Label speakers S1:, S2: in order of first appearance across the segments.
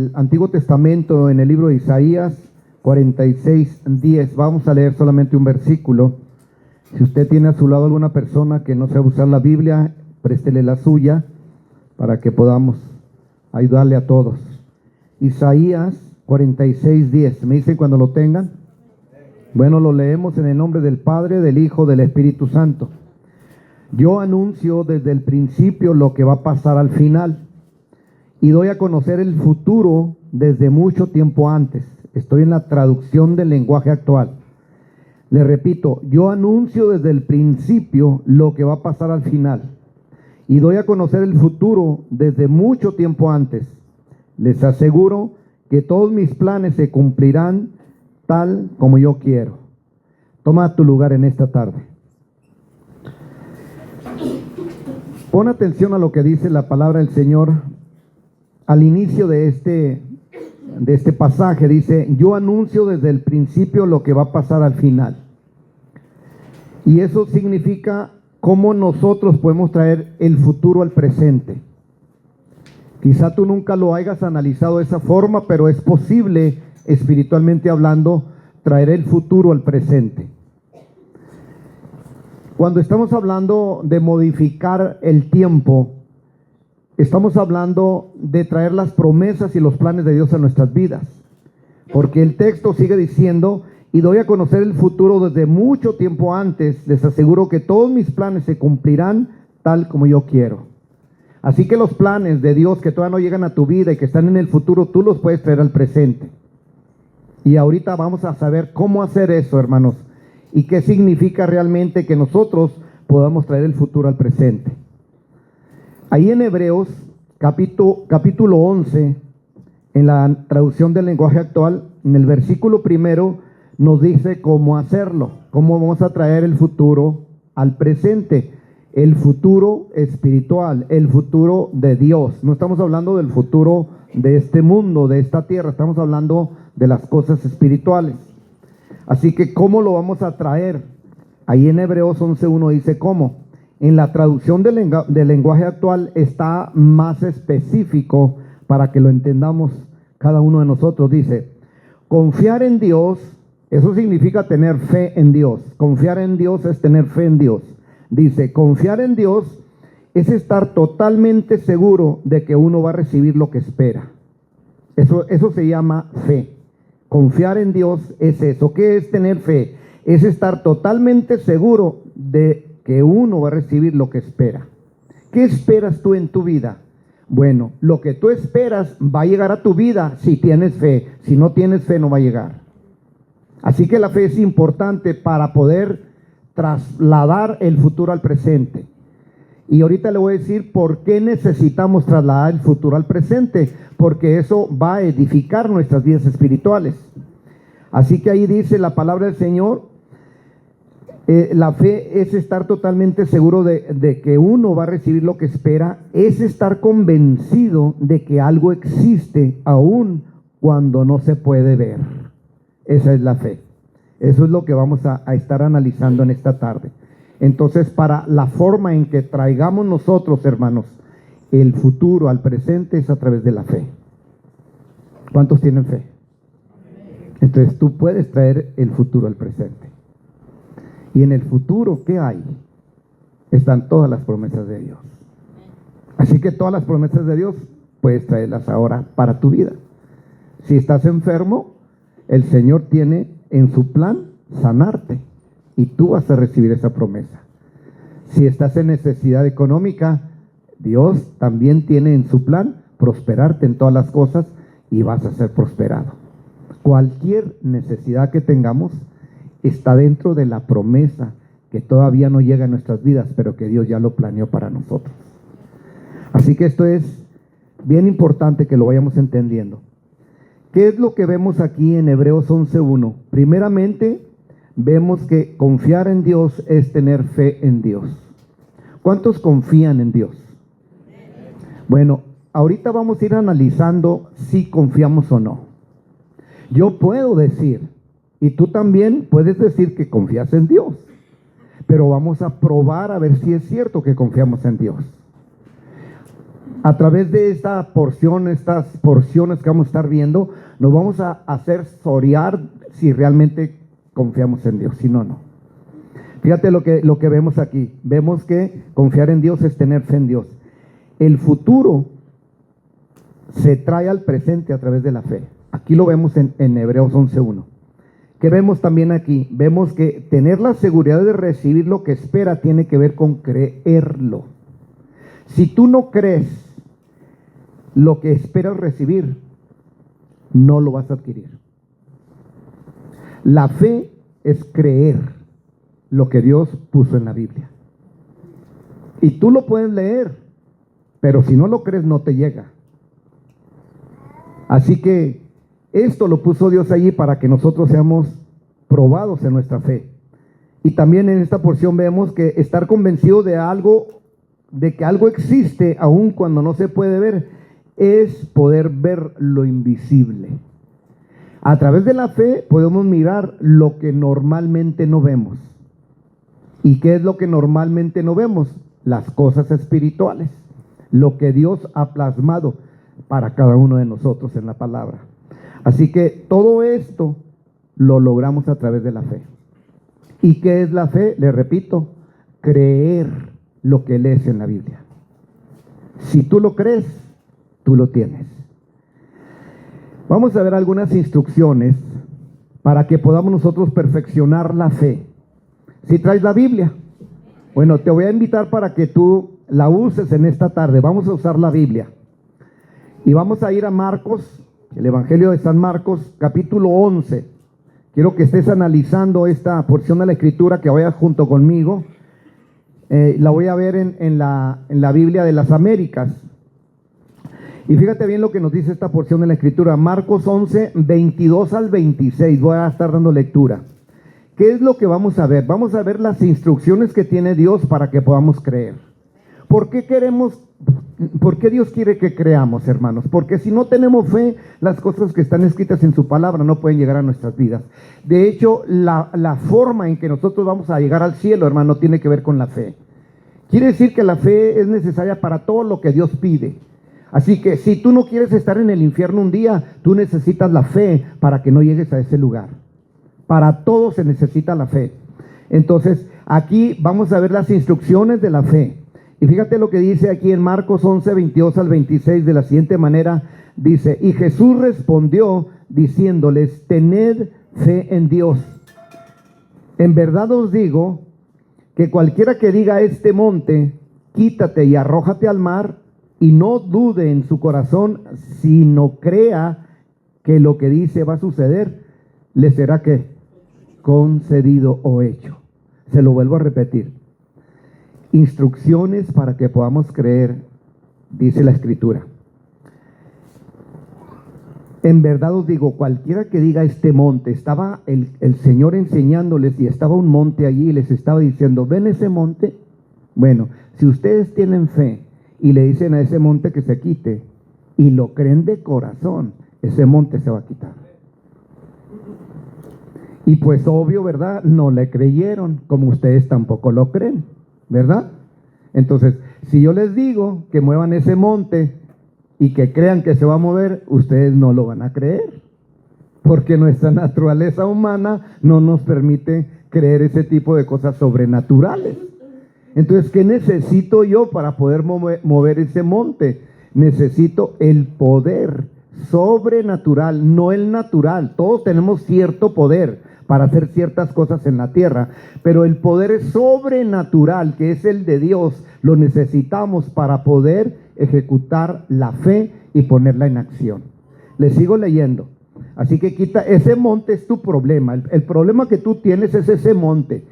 S1: el Antiguo Testamento, en el libro de Isaías 46:10. Vamos a leer solamente un versículo. Si usted tiene a su lado alguna persona que no sabe usar la Biblia, préstele la suya para que podamos ayudarle a todos. Isaías 46:10. ¿Me dicen cuando lo tengan? Bueno, lo leemos en el nombre del Padre, del Hijo, del Espíritu Santo. Yo anuncio desde el principio lo que va a pasar al final y doy a conocer el futuro desde mucho tiempo antes. Estoy en la traducción del lenguaje actual. Le repito, yo anuncio desde el principio lo que va a pasar al final y doy a conocer el futuro desde mucho tiempo antes. Les aseguro que todos mis planes se cumplirán tal como yo quiero. Toma tu lugar en esta tarde. Pon atención a lo que dice la palabra del Señor al inicio de este pasaje. Dice, yo anuncio desde el principio lo que va a pasar al final. Y eso significa cómo nosotros podemos traer el futuro al presente. Quizá tú nunca lo hayas analizado de esa forma, pero es posible, espiritualmente hablando, traer el futuro al presente. Cuando estamos hablando de modificar el tiempo, estamos hablando de traer las promesas y los planes de Dios a nuestras vidas. Porque el texto sigue diciendo, y doy a conocer el futuro desde mucho tiempo antes, les aseguro que todos mis planes se cumplirán tal como yo quiero. Así que los planes de Dios que todavía no llegan a tu vida y que están en el futuro, tú los puedes traer al presente. Y ahorita vamos a saber cómo hacer eso, hermanos, y qué significa realmente que nosotros podamos traer el futuro al presente. Ahí en Hebreos, capítulo 11, en la traducción del lenguaje actual, en el versículo 1, nos dice cómo hacerlo, cómo vamos a traer el futuro al presente, el futuro espiritual, el futuro de Dios. No estamos hablando del futuro de este mundo, de esta tierra, estamos hablando de las cosas espirituales. Así que, ¿cómo lo vamos a traer? Ahí en Hebreos 11:1 dice cómo. En la traducción del lenguaje actual está más específico para que lo entendamos cada uno de nosotros. Dice, confiar en Dios, eso significa tener fe en Dios. Confiar en Dios es tener fe en Dios. Dice, confiar en Dios es estar totalmente seguro de que uno va a recibir lo que espera. Eso se llama fe. Confiar en Dios es eso. ¿Qué es tener fe? Es estar totalmente seguro de que uno va a recibir lo que espera. ¿Qué esperas tú en tu vida? Bueno, lo que tú esperas va a llegar a tu vida si tienes fe. Si no tienes fe, no va a llegar. Así que la fe es importante para poder trasladar el futuro al presente. Y ahorita le voy a decir por qué necesitamos trasladar el futuro al presente, porque eso va a edificar nuestras vidas espirituales. Así que ahí dice la palabra del Señor, la fe es estar totalmente seguro de que uno va a recibir lo que espera, es estar convencido de que algo existe aún cuando no se puede ver. Esa es la fe. Eso es lo que vamos a estar analizando en esta tarde. Entonces, para la forma en que traigamos nosotros, hermanos, el futuro al presente es a través de la fe. ¿Cuántos tienen fe? Entonces, tú puedes traer el futuro al presente. Y en el futuro, ¿qué hay? Están todas las promesas de Dios. Así que todas las promesas de Dios puedes traerlas ahora para tu vida. Si estás enfermo, el Señor tiene en su plan sanarte. Y tú vas a recibir esa promesa. Si estás en necesidad económica, Dios también tiene en su plan prosperarte en todas las cosas y vas a ser prosperado. Cualquier necesidad que tengamos está dentro de la promesa que todavía no llega a nuestras vidas, pero que Dios ya lo planeó para nosotros. Así que esto es bien importante que lo vayamos entendiendo. ¿Qué es lo que vemos aquí en Hebreos 11:1? Primeramente, vemos que confiar en Dios es tener fe en Dios. ¿Cuántos confían en Dios? Bueno, ahorita vamos a ir analizando si confiamos o no. Yo puedo decir, y tú también puedes decir que confías en Dios, pero vamos a probar a ver si es cierto que confiamos en Dios. A través de esta porción, estas porciones que vamos a estar viendo, nos vamos a hacer sorear si realmente confiamos en Dios, si no, no. Fíjate lo que vemos aquí. Vemos que confiar en Dios es tener fe en Dios. El futuro se trae al presente a través de la fe. Aquí lo vemos en Hebreos 11:1. ¿Qué vemos también aquí? Vemos que tener la seguridad de recibir lo que espera tiene que ver con creerlo. Si tú no crees lo que esperas recibir, no lo vas a adquirir. La fe es creer lo que Dios puso en la Biblia. Y tú lo puedes leer, pero si no lo crees, no te llega. Así que esto lo puso Dios allí para que nosotros seamos probados en nuestra fe. Y también en esta porción vemos que estar convencido de algo, de que algo existe, aun cuando no se puede ver, es poder ver lo invisible. A través de la fe podemos mirar lo que normalmente no vemos. ¿Y qué es lo que normalmente no vemos? Las cosas espirituales, lo que Dios ha plasmado para cada uno de nosotros en la palabra. Así que todo esto lo logramos a través de la fe. ¿Y qué es la fe? Le repito, creer lo que lees en la Biblia. Si tú lo crees, tú lo tienes. Vamos a ver algunas instrucciones para que podamos nosotros perfeccionar la fe. ¿Sí traes la Biblia? Bueno, te voy a invitar para que tú la uses en esta tarde. Vamos a usar la Biblia. Y vamos a ir a Marcos, el Evangelio de San Marcos, capítulo 11. Quiero que estés analizando esta porción de la Escritura, que vayas junto conmigo. La voy a ver en la Biblia de las Américas. Y fíjate bien lo que nos dice esta porción de la Escritura. Marcos 11, 22 al 26. Voy a estar dando lectura. ¿Qué es lo que vamos a ver? Vamos a ver las instrucciones que tiene Dios para que podamos creer. ¿Por qué Dios quiere que creamos, hermanos? Porque si no tenemos fe, las cosas que están escritas en su palabra no pueden llegar a nuestras vidas. De hecho, la forma en que nosotros vamos a llegar al cielo, hermano, tiene que ver con la fe. Quiere decir que la fe es necesaria para todo lo que Dios pide. Así que si tú no quieres estar en el infierno un día, tú necesitas la fe para que no llegues a ese lugar. Para todo se necesita la fe. Entonces, aquí vamos a ver las instrucciones de la fe. Y fíjate lo que dice aquí en Marcos 11, 22 al 26, de la siguiente manera. Dice, y Jesús respondió diciéndoles, tened fe en Dios. En verdad os digo que cualquiera que diga a este monte, quítate y arrójate al mar, y no dude en su corazón, sino crea que lo que dice va a suceder, le será ¿qué? Concedido o hecho. Se lo vuelvo a repetir. Instrucciones para que podamos creer, dice la Escritura. En verdad os digo, cualquiera que diga este monte, estaba el Señor enseñándoles y estaba un monte allí y les estaba diciendo, ¿ven ese monte? Bueno, si ustedes tienen fe y le dicen a ese monte que se quite y lo creen de corazón, ese monte se va a quitar. Y pues obvio, ¿verdad? No le creyeron, como ustedes tampoco lo creen, ¿verdad? Entonces, si yo les digo que muevan ese monte y que crean que se va a mover, ustedes no lo van a creer, porque nuestra naturaleza humana no nos permite creer ese tipo de cosas sobrenaturales. Entonces, ¿qué necesito yo para poder mover ese monte? Necesito el poder sobrenatural, no el natural. Todos tenemos cierto poder para hacer ciertas cosas en la tierra, pero el poder sobrenatural, que es el de Dios, lo necesitamos para poder ejecutar la fe y ponerla en acción. Les sigo leyendo. Así que quita, ese monte es tu problema. El problema que tú tienes es ese monte.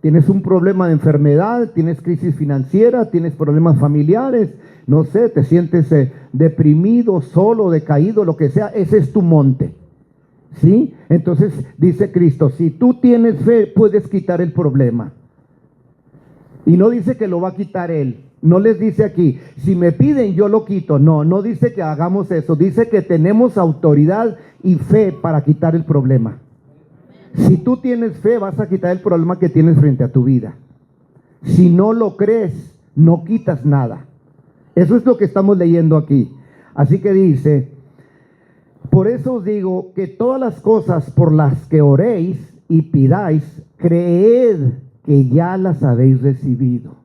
S1: Tienes un problema de enfermedad, tienes crisis financiera, tienes problemas familiares, no sé, te sientes deprimido, solo, decaído, lo que sea, ese es tu monte. ¿Sí? Entonces dice Cristo, si tú tienes fe, puedes quitar el problema. Y no dice que lo va a quitar Él. No les dice aquí, si me piden yo lo quito. No, no dice que hagamos eso. Dice que tenemos autoridad y fe para quitar el problema. Si tú tienes fe, vas a quitar el problema que tienes frente a tu vida. Si no lo crees, no quitas nada. Eso es lo que estamos leyendo aquí. Así que dice, por eso os digo que todas las cosas por las que oréis y pidáis, creed que ya las habéis recibido.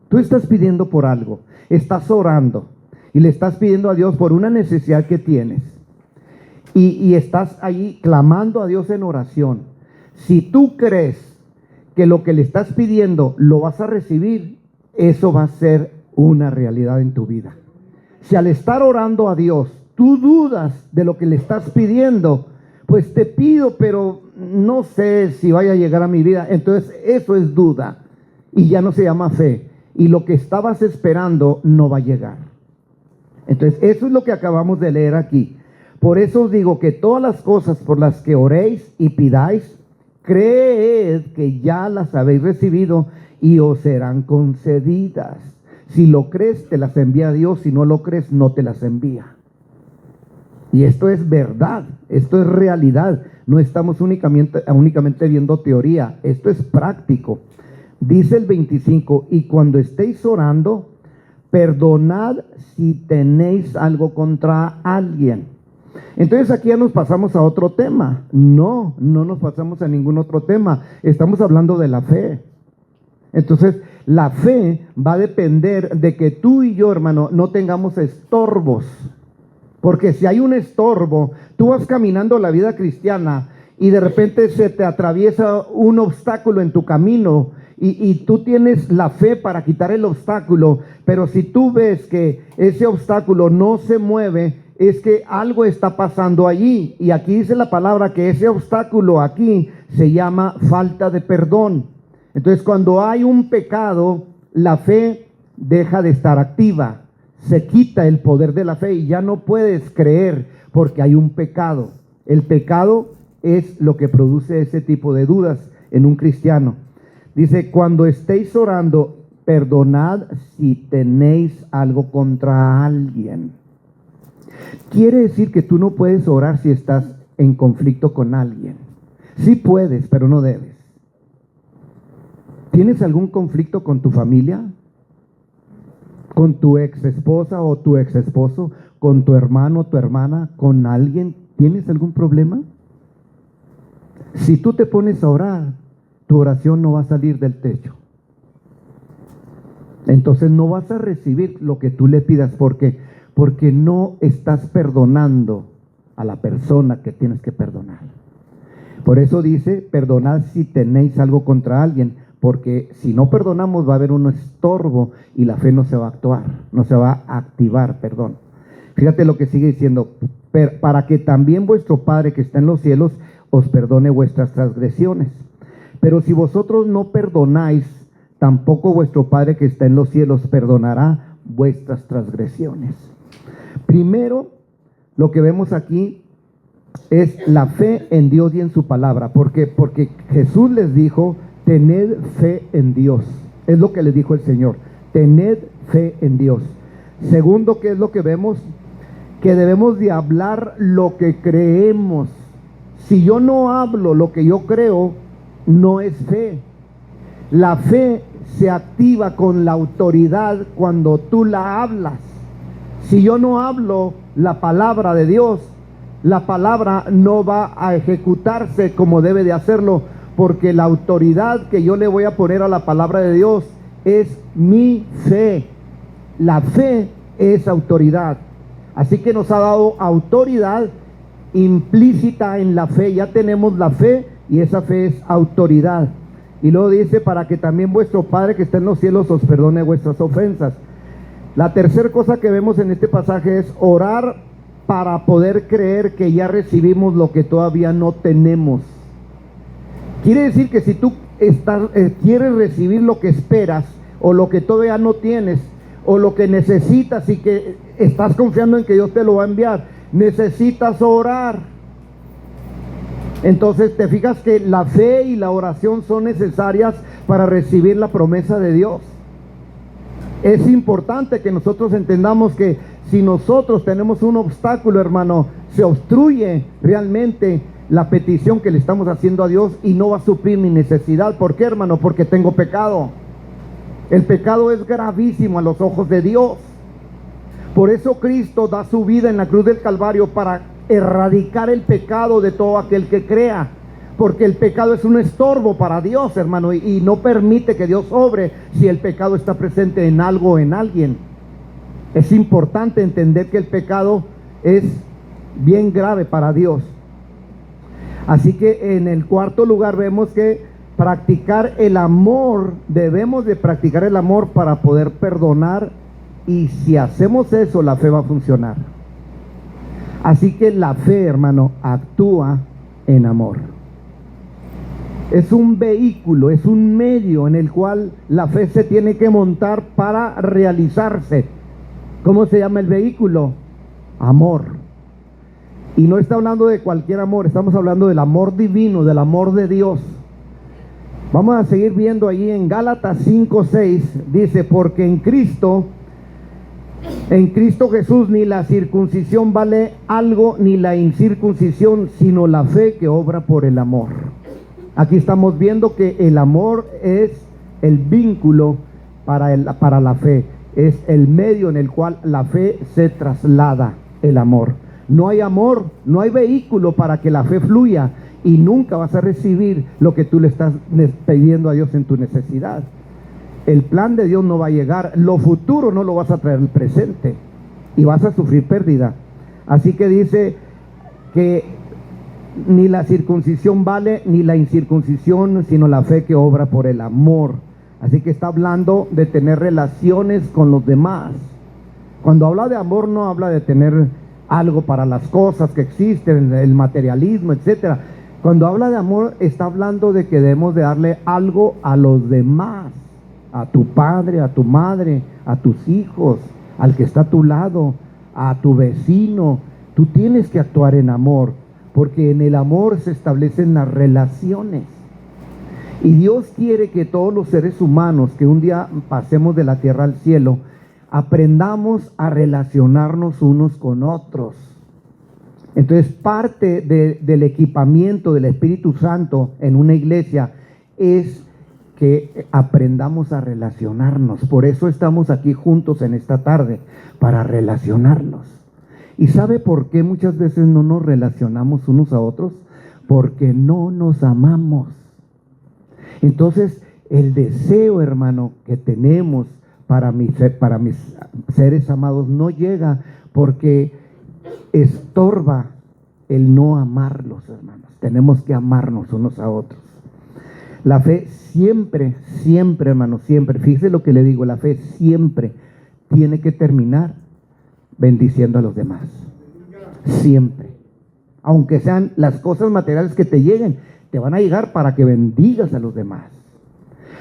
S1: Tú estás pidiendo por algo, estás orando y le estás pidiendo a Dios por una necesidad que tienes. Y estás ahí clamando a Dios en oración. Si tú crees que lo que le estás pidiendo lo vas a recibir, eso va a ser una realidad en tu vida. Si al estar orando a Dios, tú dudas de lo que le estás pidiendo, pues te pido, pero no sé si vaya a llegar a mi vida. Entonces eso es duda y ya no se llama fe. Y lo que estabas esperando no va a llegar. Entonces eso es lo que acabamos de leer aquí. Por eso os digo que todas las cosas por las que oréis y pidáis, creed que ya las habéis recibido y os serán concedidas. Si lo crees, te las envía Dios. Si no lo crees, no te las envía. Y esto es verdad, esto es realidad. No estamos únicamente viendo teoría, esto es práctico. Dice el 25, y cuando estéis orando, perdonad si tenéis algo contra alguien. Entonces aquí ya nos pasamos a otro tema. No nos pasamos a ningún otro tema. Estamos hablando de la fe. Entonces la fe va a depender de que tú y yo, hermano, no tengamos estorbos. Porque si hay un estorbo, tú vas caminando la vida cristiana y de repente se te atraviesa un obstáculo en tu camino y tú tienes la fe para quitar el obstáculo, pero si tú ves que ese obstáculo no se mueve, es que algo está pasando allí. Y aquí dice la palabra que ese obstáculo aquí se llama falta de perdón. Entonces cuando hay un pecado, la fe deja de estar activa. Se quita el poder de la fe y ya no puedes creer porque hay un pecado. El pecado es lo que produce ese tipo de dudas en un cristiano. Dice, cuando estéis orando, perdonad si tenéis algo contra alguien. Quiere decir que tú no puedes orar si estás en conflicto con alguien. Sí puedes, pero no debes. ¿Tienes algún conflicto con tu familia? ¿Con tu ex esposa o tu ex esposo? ¿Con tu hermano o tu hermana? ¿Con alguien? ¿Tienes algún problema? Si tú te pones a orar, tu oración no va a salir del techo. Entonces no vas a recibir lo que tú le pidas. ¿Por qué? Porque no estás perdonando a la persona que tienes que perdonar. Por eso dice, perdonad si tenéis algo contra alguien. Porque si no perdonamos va a haber un estorbo y la fe no se va a actuar, no se va a activar, perdón. Fíjate lo que sigue diciendo, para que también vuestro Padre que está en los cielos os perdone vuestras transgresiones. Pero si vosotros no perdonáis, tampoco vuestro Padre que está en los cielos perdonará vuestras transgresiones. Primero, lo que vemos aquí es la fe en Dios y en su palabra. ¿Por qué? Porque Jesús les dijo, tened fe en Dios. Es lo que les dijo el Señor. Tened fe en Dios. Segundo, ¿qué es lo que vemos? Que debemos de hablar lo que creemos. Si yo no hablo lo que yo creo, no es fe. La fe se activa con la autoridad cuando tú la hablas. Si yo no hablo la palabra de Dios, la palabra no va a ejecutarse como debe de hacerlo, porque la autoridad que yo le voy a poner a la palabra de Dios es mi fe. La fe es autoridad. Así que nos ha dado autoridad implícita en la fe. Ya tenemos la fe y esa fe es autoridad. Y luego dice, para que también vuestro Padre que está en los cielos os perdone vuestras ofensas. La tercera cosa que vemos en este pasaje es orar para poder creer que ya recibimos lo que todavía no tenemos. Quiere decir que si tú quieres recibir lo que esperas o lo que todavía no tienes o lo que necesitas y que estás confiando en que Dios te lo va a enviar, necesitas orar. Entonces te fijas que la fe y la oración son necesarias para recibir la promesa de Dios. Es importante que nosotros entendamos que si nosotros tenemos un obstáculo, hermano, se obstruye realmente la petición que le estamos haciendo a Dios y no va a suplir mi necesidad. ¿Por qué, hermano? Porque tengo pecado. El pecado es gravísimo a los ojos de Dios. Por eso Cristo da su vida en la cruz del Calvario para erradicar el pecado de todo aquel que crea. Porque el pecado es un estorbo para Dios, hermano, y no permite que Dios obre si el pecado está presente en algo o en alguien. Es importante entender que el pecado es bien grave para Dios. Así que en el cuarto lugar vemos que practicar el amor, debemos de practicar el amor para poder perdonar, y si hacemos eso, la fe va a funcionar. Así que la fe, hermano, actúa en amor. Es un vehículo, es un medio en el cual la fe se tiene que montar para realizarse. ¿Cómo se llama el vehículo? Amor. Y no está hablando de cualquier amor, estamos hablando del amor divino, del amor de Dios. Vamos a seguir viendo allí en Gálatas 5:6, dice: porque en Cristo Jesús ni la circuncisión vale algo, ni la incircuncisión, sino la fe que obra por el amor. Aquí estamos viendo que el amor es el vínculo para la fe, es el medio en el cual la fe se traslada, el amor. No hay amor, no hay vehículo para que la fe fluya, y nunca vas a recibir lo que tú le estás pidiendo a Dios en tu necesidad. El plan de Dios no va a llegar, lo futuro no lo vas a traer al presente, y vas a sufrir pérdida. Así que dice que ni la circuncisión vale, ni la incircuncisión, sino la fe que obra por el amor. Así que está hablando de tener relaciones con los demás. Cuando habla de amor, no habla de tener algo para las cosas que existen, el materialismo, etcétera. Cuando habla de amor, está hablando de que debemos de darle algo a los demás, a tu padre, a tu madre, a tus hijos, al que está a tu lado, a tu vecino. Tú tienes que actuar en amor, porque en el amor se establecen las relaciones. Y Dios quiere que todos los seres humanos que un día pasemos de la tierra al cielo, aprendamos a relacionarnos unos con otros. Entonces, parte del equipamiento del Espíritu Santo en una iglesia es que aprendamos a relacionarnos. Por eso estamos aquí juntos en esta tarde, para relacionarnos. ¿Y sabe por qué muchas veces no nos relacionamos unos a otros? Porque no nos amamos. Entonces, el deseo, hermano, que tenemos para mis seres amados no llega, porque estorba el no amarlos, hermanos. Tenemos que amarnos unos a otros. La fe siempre, siempre, hermano, siempre, fíjese lo que le digo, la fe siempre tiene que terminar bendiciendo a los demás. Siempre. Aunque sean las cosas materiales que te lleguen, te van a llegar para que bendigas a los demás.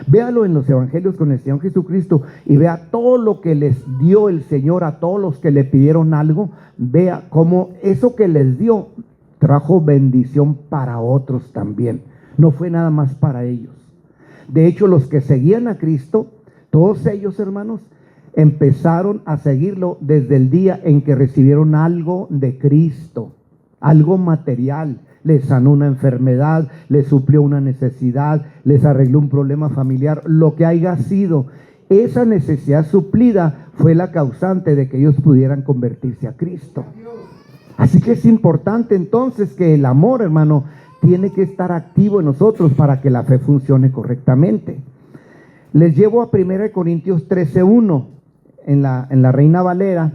S1: Véalo en los evangelios con el Señor Jesucristo y vea todo lo que les dio el Señor a todos los que le pidieron algo. Vea cómo eso que les dio trajo bendición para otros también. No fue nada más para ellos. De hecho, los que seguían a Cristo, todos ellos, hermanos, empezaron a seguirlo desde el día en que recibieron algo de Cristo, algo material. Les sanó una enfermedad, les suplió una necesidad, les arregló un problema familiar, lo que haya sido. Esa necesidad suplida fue la causante de que ellos pudieran convertirse a Cristo. Así que es importante entonces que el amor, hermano, tiene que estar activo en nosotros para que la fe funcione correctamente. Les llevo a 1 Corintios 13:1 en la Reina Valera.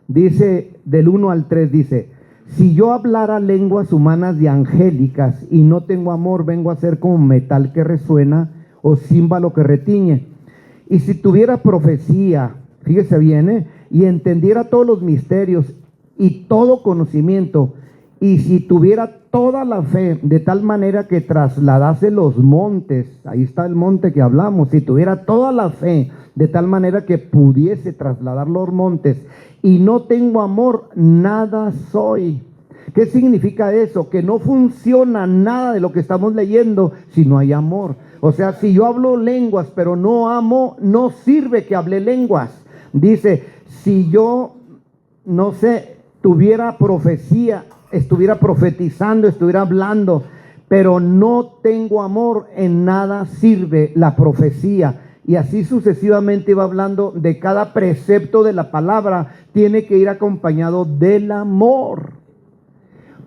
S1: Dice del 1 al 3, dice: si yo hablara lenguas humanas y angélicas y no tengo amor, vengo a ser como metal que resuena o címbalo que retiñe. Y si tuviera profecía, fíjese bien, y entendiera todos los misterios y todo conocimiento, y si tuviera toda la fe de tal manera que trasladase los montes, ahí está el monte que hablamos, si tuviera toda la fe de tal manera que pudiese trasladar los montes, y no tengo amor, nada soy. ¿Qué significa eso? Que no funciona nada de lo que estamos leyendo si no hay amor. O sea, si yo hablo lenguas pero no amo, no sirve que hable lenguas. Dice, si yo, no sé, tuviera profecía, estuviera profetizando, estuviera hablando, pero no tengo amor, en nada sirve la profecía. Y así sucesivamente va hablando de cada precepto de la palabra, tiene que ir acompañado del amor.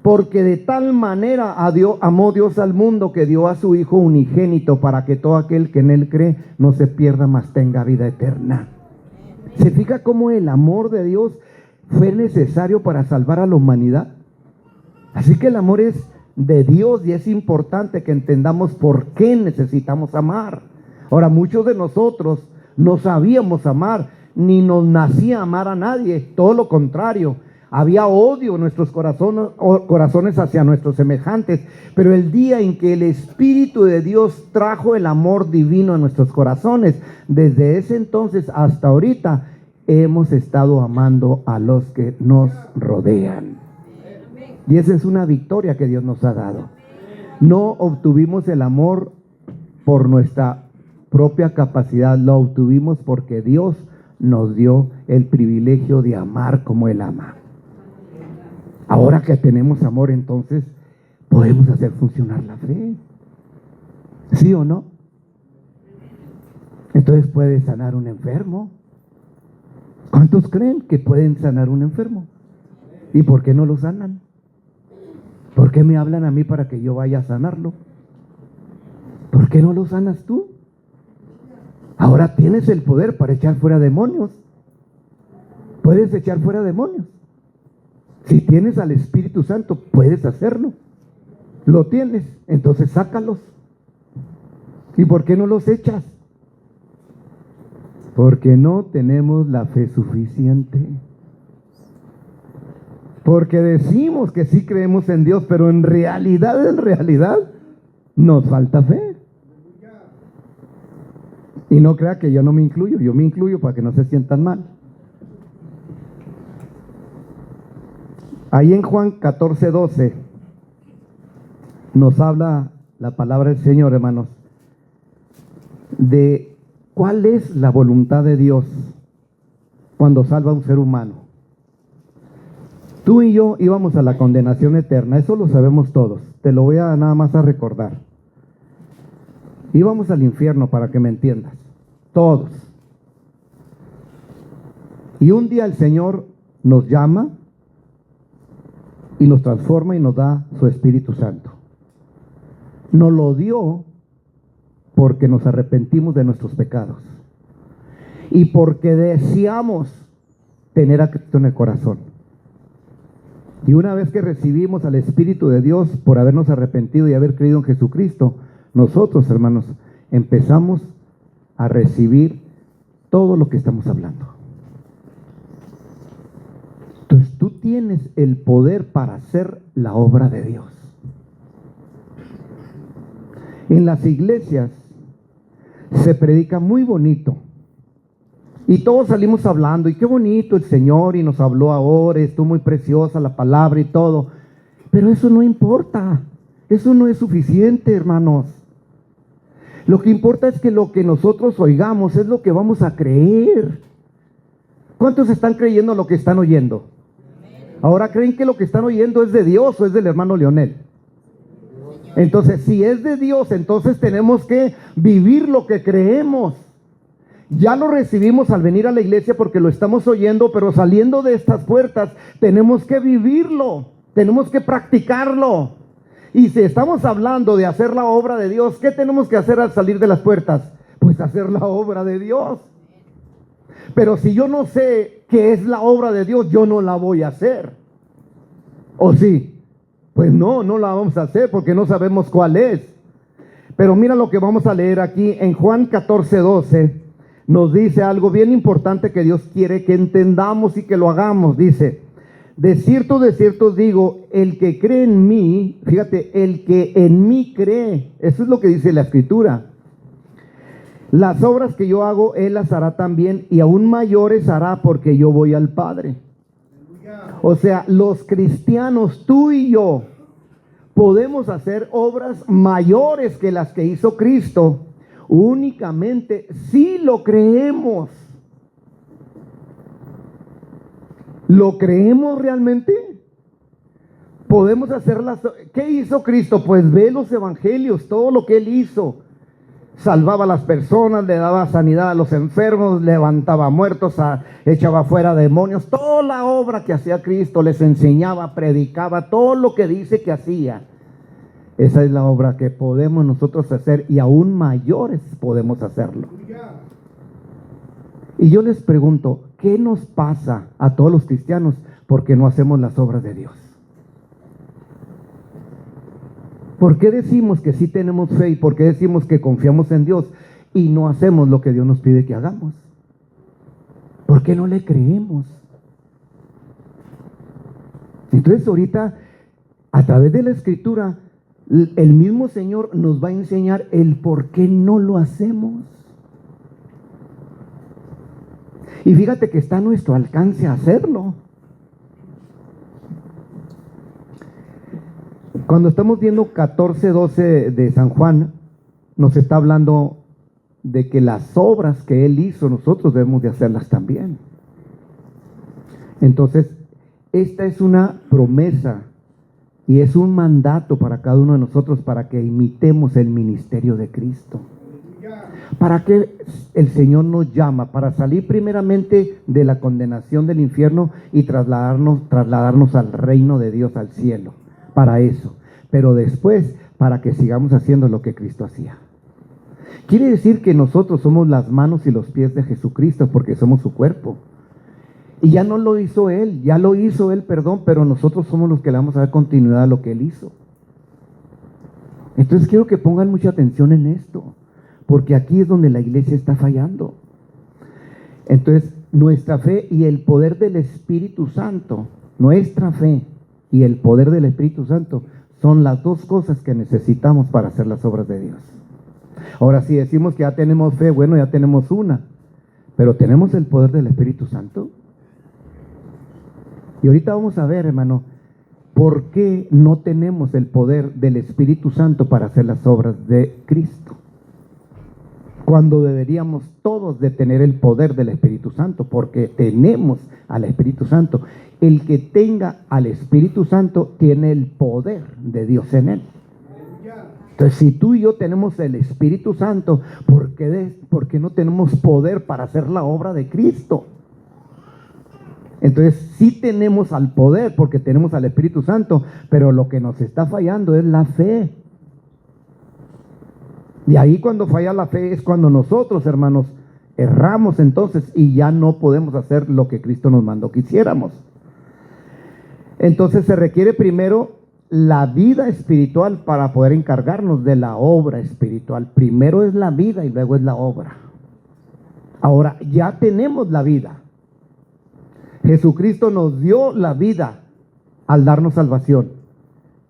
S1: Porque de tal manera amó Dios al mundo que dio a su Hijo unigénito para que todo aquel que en Él cree no se pierda, mas tenga vida eterna. ¿Se fija cómo el amor de Dios fue necesario para salvar a la humanidad? Así que el amor es de Dios y es importante que entendamos por qué necesitamos amar. Ahora, muchos de nosotros no sabíamos amar, ni nos nacía amar a nadie, todo lo contrario. Había odio en nuestros corazones hacia nuestros semejantes, pero el día en que el Espíritu de Dios trajo el amor divino a nuestros corazones, desde ese entonces hasta ahorita hemos estado amando a los que nos rodean. Y esa es una victoria que Dios nos ha dado. No obtuvimos el amor por nuestra propia capacidad, lo obtuvimos porque Dios nos dio el privilegio de amar como Él ama. Ahora que tenemos amor, entonces podemos hacer funcionar la fe. ¿Sí o no? Entonces puede sanar un enfermo. ¿Cuántos creen que pueden sanar un enfermo? ¿Y por qué no lo sanan? ¿Por qué me hablan a mí para que yo vaya a sanarlo? ¿Por qué no lo sanas tú? Ahora tienes el poder para echar fuera demonios. Puedes echar fuera demonios. Si tienes al Espíritu Santo, puedes hacerlo. Lo tienes, entonces sácalos. ¿Y por qué no los echas? Porque no tenemos la fe suficiente. Porque decimos que sí creemos en Dios, pero en realidad nos falta fe. Y no crea que yo no me incluyo, yo me incluyo para que no se sientan mal. Ahí en Juan 14:12 nos habla la palabra del Señor, hermanos, de cuál es la voluntad de Dios cuando salva a un ser humano. Tú y yo íbamos a la condenación eterna, eso lo sabemos todos, te lo voy a nada más a recordar. Íbamos al infierno, para que me entiendas, todos. Y un día el Señor nos llama y nos transforma y nos da su Espíritu Santo. Nos lo dio porque nos arrepentimos de nuestros pecados y porque deseamos tener a Cristo en el corazón. Y una vez que recibimos al Espíritu de Dios por habernos arrepentido y haber creído en Jesucristo, nosotros, hermanos, empezamos a recibir todo lo que estamos hablando. Entonces tú tienes el poder para hacer la obra de Dios. En las iglesias se predica muy bonito y todos salimos hablando, y qué bonito el Señor, y nos habló ahora, estuvo muy preciosa la palabra y todo, pero eso no importa, eso no es suficiente, hermanos. Lo que importa es que lo que nosotros oigamos es lo que vamos a creer. ¿Cuántos están creyendo lo que están oyendo? Ahora, ¿creen que lo que están oyendo es de Dios o es del hermano Leonel? Entonces, si es de Dios, entonces tenemos que vivir lo que creemos. Ya lo recibimos al venir a la iglesia porque lo estamos oyendo, pero saliendo de estas puertas tenemos que vivirlo, tenemos que practicarlo. Y si estamos hablando de hacer la obra de Dios, ¿qué tenemos que hacer al salir de las puertas? Pues hacer la obra de Dios. Pero si yo no sé qué es la obra de Dios, yo no la voy a hacer. ¿O sí? Pues no la vamos a hacer porque no sabemos cuál es. Pero mira lo que vamos a leer aquí en Juan 14:12. Nos dice algo bien importante que Dios quiere que entendamos y que lo hagamos. Dice: de cierto os digo, el que cree en mí, fíjate, el que en mí cree, eso es lo que dice la Escritura. Las obras que yo hago, Él las hará también, y aún mayores hará, porque yo voy al Padre. O sea, los cristianos, tú y yo, podemos hacer obras mayores que las que hizo Cristo, únicamente si lo creemos. ¿Lo creemos realmente? Podemos hacerlas. ¿Qué hizo Cristo? Pues ve los evangelios, todo lo que Él hizo. salvaba a las personas, le daba sanidad a los enfermos, levantaba muertos, echaba fuera demonios. Toda la obra que hacía Cristo, les enseñaba, predicaba, todo lo que dice que hacía. Esa es la obra que podemos nosotros hacer, y aún mayores podemos hacerlo. Y yo les pregunto, ¿qué nos pasa a todos los cristianos porque no hacemos las obras de Dios? ¿Por qué decimos que sí tenemos fe y por qué decimos que confiamos en Dios y no hacemos lo que Dios nos pide que hagamos? ¿Por qué no le creemos? Entonces ahorita, a través de la Escritura, el mismo Señor nos va a enseñar el por qué no lo hacemos. Y fíjate que está a nuestro alcance hacerlo. Cuando estamos viendo 14:12 de San Juan, nos está hablando de que las obras que Él hizo, nosotros debemos de hacerlas también. Entonces, esta es una promesa y es un mandato para cada uno de nosotros para que imitemos el ministerio de Cristo. ¿Para qué el Señor nos llama? Para salir primeramente de la condenación del infierno y trasladarnos al reino de Dios, al cielo. Para eso, pero después para que sigamos haciendo lo que Cristo hacía. Quiere decir que nosotros somos las manos y los pies de Jesucristo porque somos su cuerpo. Y ya no lo hizo Él, ya lo hizo Él, perdón, pero nosotros somos los que le vamos a dar continuidad a lo que Él hizo. Entonces quiero que pongan mucha atención en esto, porque aquí es donde la iglesia está fallando. Entonces, nuestra fe y el poder del Espíritu Santo, nuestra fe y el poder del Espíritu Santo son las dos cosas que necesitamos para hacer las obras de Dios. Ahora, si decimos que ya tenemos fe, bueno, ya tenemos una, pero ¿tenemos el poder del Espíritu Santo? Y ahorita vamos a ver, hermano, ¿por qué no tenemos el poder del Espíritu Santo para hacer las obras de Cristo? Cuando deberíamos todos de tener el poder del Espíritu Santo, porque tenemos al Espíritu Santo. El que tenga al Espíritu Santo tiene el poder de Dios en él. Entonces, si tú y yo tenemos el Espíritu Santo, ¿por qué no tenemos poder para hacer la obra de Cristo? Entonces, sí tenemos al poder porque tenemos al Espíritu Santo, pero lo que nos está fallando es la fe. Y ahí cuando falla la fe es cuando nosotros, hermanos, erramos entonces y ya no podemos hacer lo que Cristo nos mandó que hiciéramos. Entonces se requiere primero la vida espiritual para poder encargarnos de la obra espiritual. Primero es la vida y luego es la obra. Ahora ya tenemos la vida. Jesucristo nos dio la vida al darnos salvación,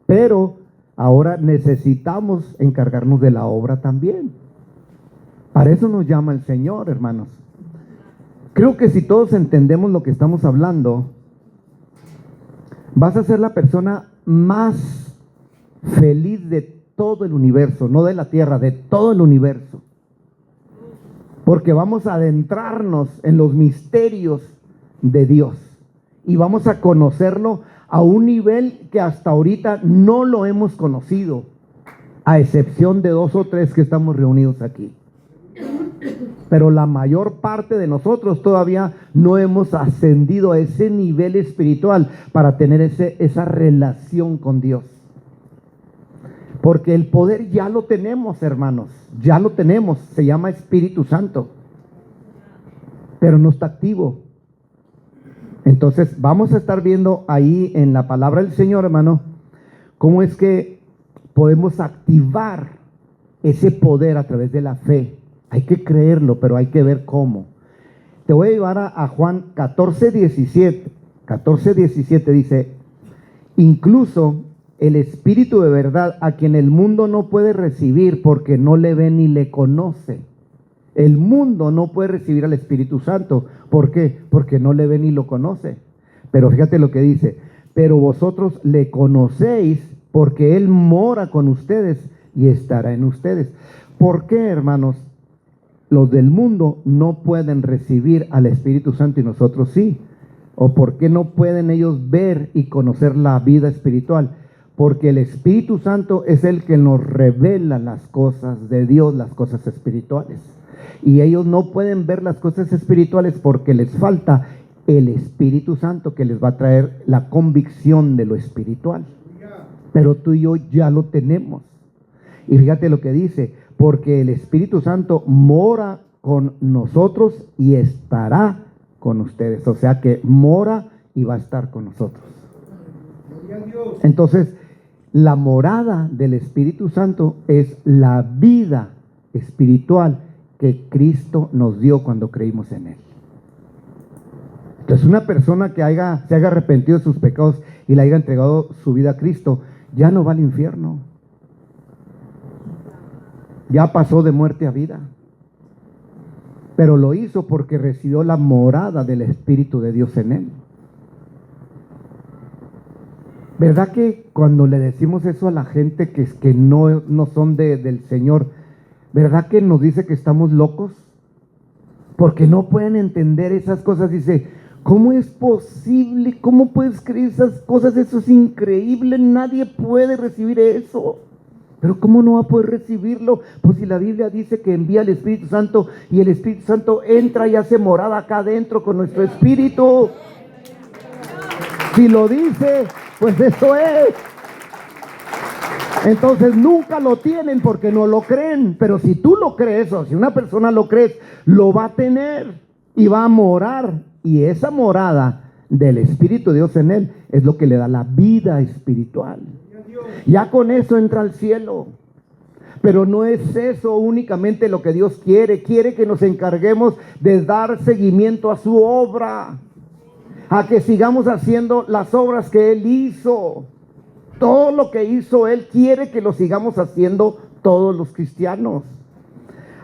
S1: pero ahora necesitamos encargarnos de la obra también. Para eso nos llama el Señor, hermanos. Creo que si todos entendemos lo que estamos hablando, vas a ser la persona más feliz de todo el universo, no de la tierra, de todo el universo. Porque vamos a adentrarnos en los misterios de Dios y vamos a conocerlo a un nivel que hasta ahorita no lo hemos conocido, a excepción de 2 o 3 que estamos reunidos aquí. Pero la mayor parte de nosotros todavía no hemos ascendido a ese nivel espiritual para tener esa relación con Dios. Porque el poder ya lo tenemos, hermanos, ya lo tenemos, se llama Espíritu Santo, pero no está activo. Entonces vamos a estar viendo ahí en la palabra del Señor, hermano, cómo es que podemos activar ese poder a través de la fe. Hay que creerlo, pero hay que ver cómo. Te voy a llevar a Juan 14:17. 14:17 dice: incluso el Espíritu de verdad, a quien el mundo no puede recibir porque no le ve ni le conoce. El mundo no puede recibir al Espíritu Santo. ¿Por qué? Porque no le ve ni lo conoce. Pero fíjate lo que dice: pero vosotros le conocéis porque Él mora con ustedes y estará en ustedes. ¿Por qué, hermanos, los del mundo no pueden recibir al Espíritu Santo y nosotros sí? ¿O por qué no pueden ellos ver y conocer la vida espiritual? porque el Espíritu Santo es el que nos revela las cosas de Dios, las cosas espirituales. Y ellos no pueden ver las cosas espirituales porque les falta el Espíritu Santo que les va a traer la convicción de lo espiritual. Pero tú y yo ya lo tenemos. Y fíjate lo que dice, porque el Espíritu Santo mora con nosotros y estará con ustedes. O sea que mora y va a estar con nosotros. Entonces, la morada del Espíritu Santo es la vida espiritual que Cristo nos dio cuando creímos en Él. Entonces, una persona que se haya arrepentido de sus pecados y le haya entregado su vida a Cristo, ya no va al infierno. Ya pasó de muerte a vida. Pero lo hizo porque recibió la morada del Espíritu de Dios en él. ¿Verdad que cuando le decimos eso a la gente que no son del Señor, verdad que nos dice que estamos locos? Porque no pueden entender esas cosas. Dice, ¿cómo es posible? ¿Cómo puedes creer esas cosas? Eso es increíble, nadie puede recibir eso. Pero ¿cómo no va a poder recibirlo? Pues si la Biblia dice que envía al Espíritu Santo y el Espíritu Santo entra y hace morada acá adentro con nuestro espíritu. Si lo dice, pues eso es. Entonces nunca lo tienen porque no lo creen. Pero si tú lo crees, o si una persona lo cree, lo va a tener y va a morar. Y esa morada del Espíritu de Dios en él es lo que le da la vida espiritual. Ya con eso entra al cielo. Pero no es eso únicamente lo que Dios quiere. Quiere que nos encarguemos de dar seguimiento a su obra, a que sigamos haciendo las obras que Él hizo. Todo lo que hizo Él quiere que lo sigamos haciendo todos los cristianos.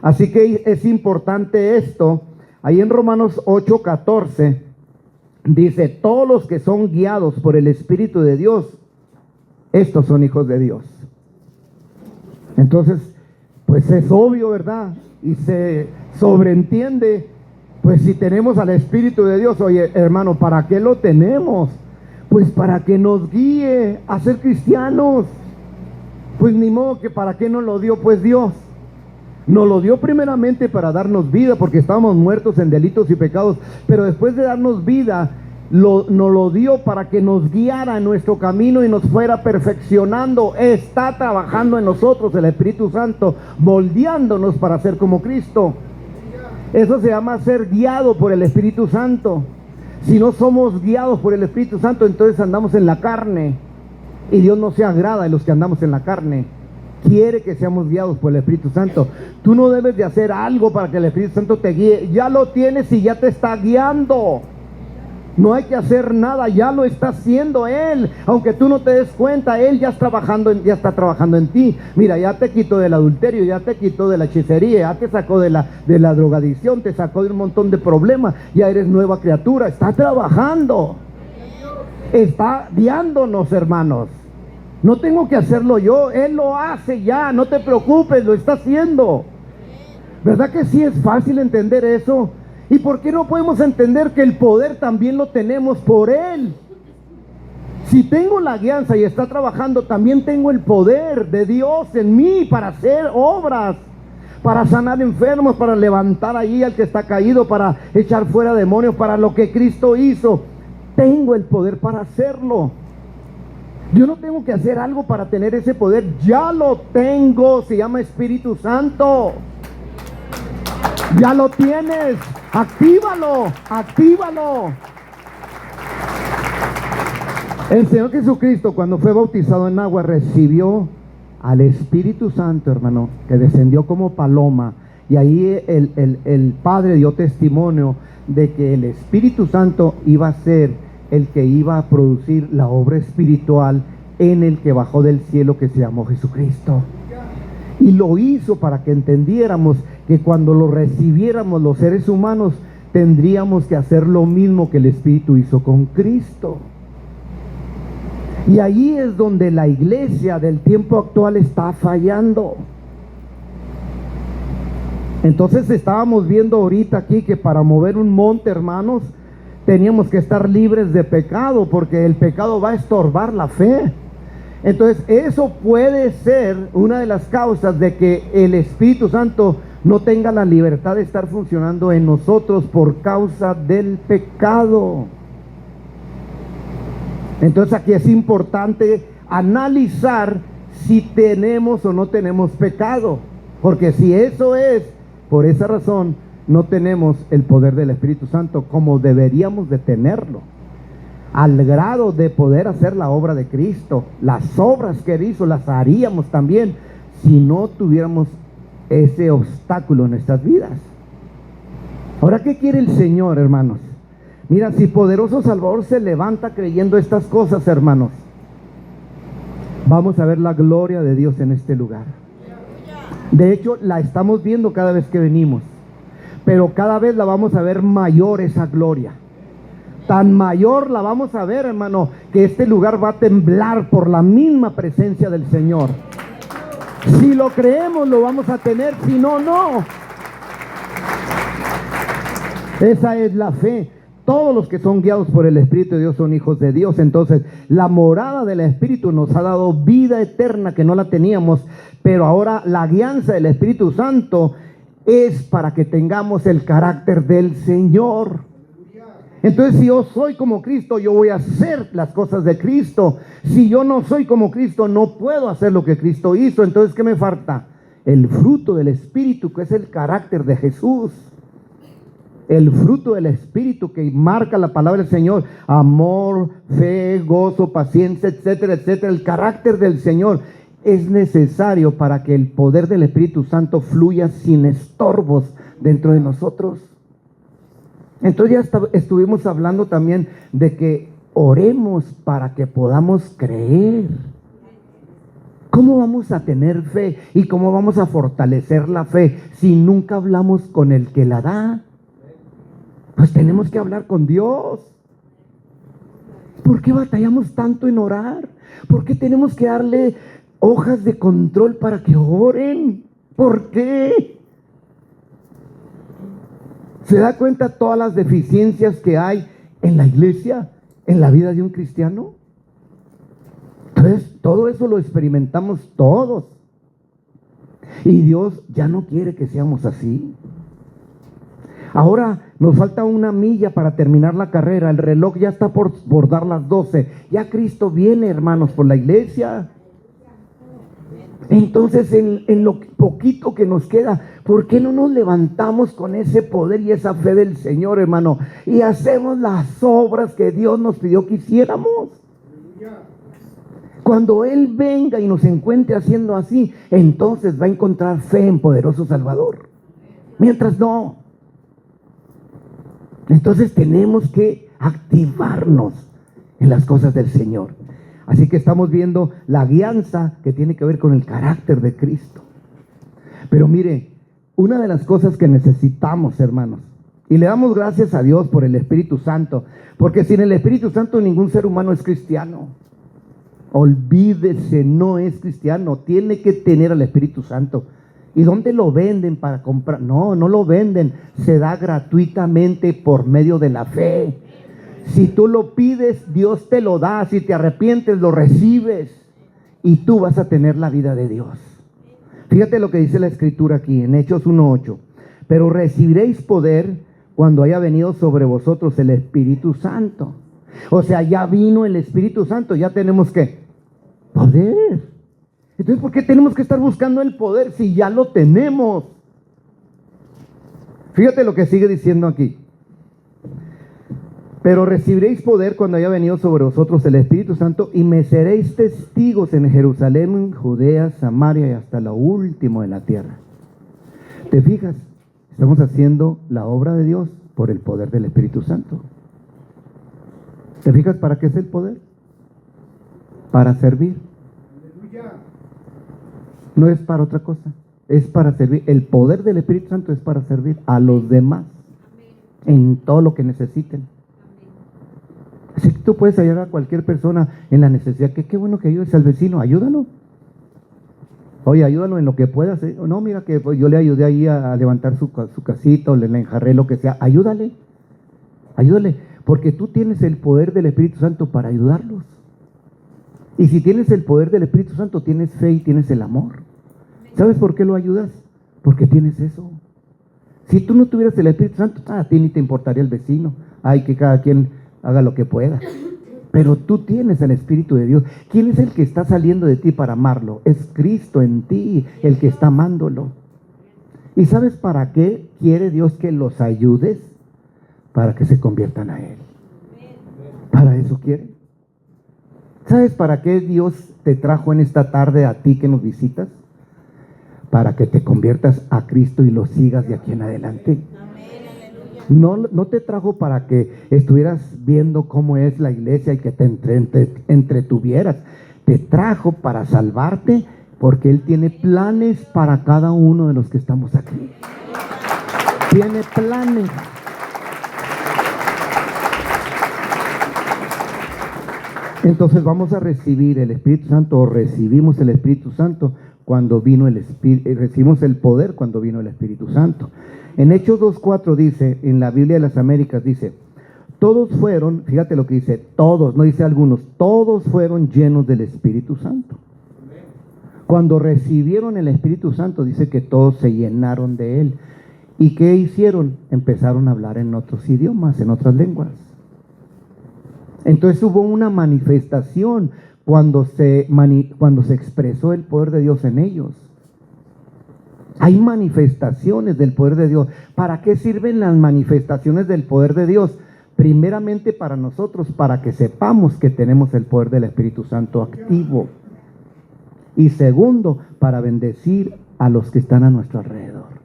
S1: Así que es importante esto. Ahí en Romanos 8:14 dice, todos los que son guiados por el Espíritu de Dios, estos son hijos de Dios. Entonces, pues es obvio, ¿verdad? Y se sobreentiende, pues si tenemos al Espíritu de Dios, oye, hermano, ¿para qué lo tenemos? Pues para que nos guíe a ser cristianos. Pues ni modo que para qué nos lo dio, pues Dios. Nos lo dio primeramente para darnos vida, porque estábamos muertos en delitos y pecados, pero después de darnos vida, nos lo dio para que nos guiara en nuestro camino y nos fuera perfeccionando. Está trabajando en nosotros el Espíritu Santo, moldeándonos para ser como Cristo. Eso se llama ser guiado por el Espíritu Santo. Si no somos guiados por el Espíritu Santo, entonces andamos en la carne, y Dios no se agrada de los que andamos en la carne. Quiere que seamos guiados por el Espíritu Santo. Tú no debes de hacer algo para que el Espíritu Santo te guíe. Ya lo tienes y ya te está guiando. No hay que hacer nada, ya lo está haciendo Él. Aunque tú no te des cuenta, Él ya está trabajando en ti. Mira, ya te quitó del adulterio, ya te quitó de la hechicería, ya te sacó de la drogadicción, te sacó de un montón de problemas. Ya eres nueva criatura, está trabajando. Está guiándonos, hermanos. No tengo que hacerlo yo, Él lo hace ya, no te preocupes, lo está haciendo. ¿Verdad que sí es fácil entender eso? ¿Y por qué no podemos entender que el poder también lo tenemos por Él? Si tengo la guianza y está trabajando, también tengo el poder de Dios en mí para hacer obras, para sanar enfermos, para levantar allí al que está caído, para echar fuera demonios, para lo que Cristo hizo. Tengo el poder para hacerlo. Yo no tengo que hacer algo para tener ese poder, ya lo tengo, se llama Espíritu Santo. Ya lo tienes, actívalo, actívalo. El Señor Jesucristo, cuando fue bautizado en agua, recibió al Espíritu Santo, hermano, que descendió como paloma. Y ahí el Padre dio testimonio de que el Espíritu Santo iba a ser el que iba a producir la obra espiritual en el que bajó del cielo, que se llamó Jesucristo. Y lo hizo para que entendiéramos que cuando lo recibiéramos los seres humanos, tendríamos que hacer lo mismo que el Espíritu hizo con Cristo. Y ahí es donde la iglesia del tiempo actual está fallando. Entonces estábamos viendo ahorita aquí que para mover un monte, hermanos, teníamos que estar libres de pecado, porque el pecado va a estorbar la fe. Entonces, eso puede ser una de las causas de que el Espíritu Santo no tenga la libertad de estar funcionando en nosotros por causa del pecado. Entonces, aquí es importante analizar si tenemos o no tenemos pecado, porque si eso es, por esa razón, no tenemos el poder del Espíritu Santo como deberíamos de tenerlo, al grado de poder hacer la obra de Cristo. Las obras que Él hizo las haríamos también si no tuviéramos ese obstáculo en nuestras vidas. Ahora, ¿qué quiere el Señor, hermanos? Mira, si poderoso Salvador se levanta creyendo estas cosas, hermanos, vamos a ver la gloria de Dios en este lugar. De hecho, la estamos viendo cada vez que venimos, pero cada vez la vamos a ver mayor esa gloria. Tan mayor la vamos a ver, hermano, que este lugar va a temblar por la misma presencia del Señor. Si lo creemos, lo vamos a tener, si no, no. Esa es la fe. Todos los que son guiados por el Espíritu de Dios son hijos de Dios. Entonces, la morada del Espíritu nos ha dado vida eterna que no la teníamos, pero ahora la guianza del Espíritu Santo es para que tengamos el carácter del Señor. Entonces, si yo soy como Cristo, yo voy a hacer las cosas de Cristo. Si yo no soy como Cristo, no puedo hacer lo que Cristo hizo. Entonces, ¿qué me falta? El fruto del Espíritu, que es el carácter de Jesús. El fruto del Espíritu que marca la palabra del Señor: amor, fe, gozo, paciencia, etcétera, etcétera. El carácter del Señor es necesario para que el poder del Espíritu Santo fluya sin estorbos dentro de nosotros. Entonces ya estuvimos hablando también de que oremos para que podamos creer. ¿Cómo vamos a tener fe y cómo vamos a fortalecer la fe si nunca hablamos con el que la da? Pues tenemos que hablar con Dios. ¿Por qué batallamos tanto en orar? ¿Por qué tenemos que darle hojas de control para que oren? ¿Por qué? ¿Se da cuenta todas las deficiencias que hay en la iglesia, en la vida de un cristiano? Entonces, todo eso lo experimentamos todos. Y Dios ya no quiere que seamos así. Ahora nos falta una milla para terminar la carrera. El reloj ya está por dar las 12. Ya Cristo viene, hermanos, por la iglesia. Entonces, en lo poquito que nos queda, ¿por qué no nos levantamos con ese poder y esa fe del Señor, hermano? Y hacemos las obras que Dios nos pidió que hiciéramos. Cuando Él venga y nos encuentre haciendo así, entonces va a encontrar fe en poderoso Salvador. Mientras no. Entonces tenemos que activarnos en las cosas del Señor. Así que estamos viendo la guianza que tiene que ver con el carácter de Cristo. Pero mire, una de las cosas que necesitamos, hermanos, y le damos gracias a Dios por el Espíritu Santo, porque sin el Espíritu Santo ningún ser humano es cristiano. Olvídese, no es cristiano, tiene que tener al Espíritu Santo. ¿Y dónde lo venden para comprar? No, no lo venden, se da gratuitamente por medio de la fe. Si tú lo pides, Dios te lo da. Si te arrepientes, lo recibes y tú vas a tener la vida de Dios. Fíjate lo que dice la Escritura aquí en Hechos 1:8. Pero recibiréis poder cuando haya venido sobre vosotros el Espíritu Santo. O sea, ya vino el Espíritu Santo, ya tenemos que poder. Entonces, ¿por qué tenemos que estar buscando el poder si ya lo tenemos? Fíjate lo que sigue diciendo aquí. Pero recibiréis poder cuando haya venido sobre vosotros el Espíritu Santo y me seréis testigos en Jerusalén, Judea, Samaria y hasta lo último de la tierra. ¿Te fijas? Estamos haciendo la obra de Dios por el poder del Espíritu Santo. ¿Te fijas para qué es el poder? Para servir. No es para otra cosa, es para servir. El poder del Espíritu Santo es para servir a los demás en todo lo que necesiten. Así que tú puedes ayudar a cualquier persona en la necesidad. Qué bueno que ayudes al vecino, ayúdalo. Oye, ayúdalo en lo que puedas. No, mira que yo le ayudé ahí a levantar su casita o le enjarré lo que sea. Ayúdale, porque tú tienes el poder del Espíritu Santo para ayudarlos. Y si tienes el poder del Espíritu Santo, tienes fe y tienes el amor. ¿Sabes por qué lo ayudas? Porque tienes eso. Si tú no tuvieras el Espíritu Santo, a ti ni te importaría el vecino. Ay, que cada quien haga lo que pueda. Pero tú tienes el Espíritu de Dios. ¿Quién es el que está saliendo de ti para amarlo? Es Cristo en ti, el que está amándolo. ¿Y sabes para qué quiere Dios que los ayudes? Para que se conviertan a Él. Para eso quiere. ¿Sabes para qué Dios te trajo en esta tarde a ti que nos visitas? Para que te conviertas a Cristo y lo sigas de aquí en adelante. No te trajo para que estuvieras viendo cómo es la iglesia y que te entretuvieras. Te trajo para salvarte, porque Él tiene planes para cada uno de los que estamos aquí. Tiene planes. Entonces vamos a recibir el Espíritu Santo, o recibimos el Espíritu Santo cuando vino el Espíritu, recibimos el poder cuando vino el Espíritu Santo. En Hechos 2:4 dice, en la Biblia de las Américas dice, todos fueron, fíjate lo que dice, todos, no dice algunos, todos fueron llenos del Espíritu Santo. Cuando recibieron el Espíritu Santo, dice que todos se llenaron de Él. ¿Y qué hicieron? Empezaron a hablar en otros idiomas, en otras lenguas. Entonces hubo una manifestación cuando se expresó el poder de Dios en ellos. Hay manifestaciones del poder de Dios. ¿Para qué sirven las manifestaciones del poder de Dios? Primeramente para nosotros, para que sepamos que tenemos el poder del Espíritu Santo activo. Y segundo, para bendecir a los que están a nuestro alrededor.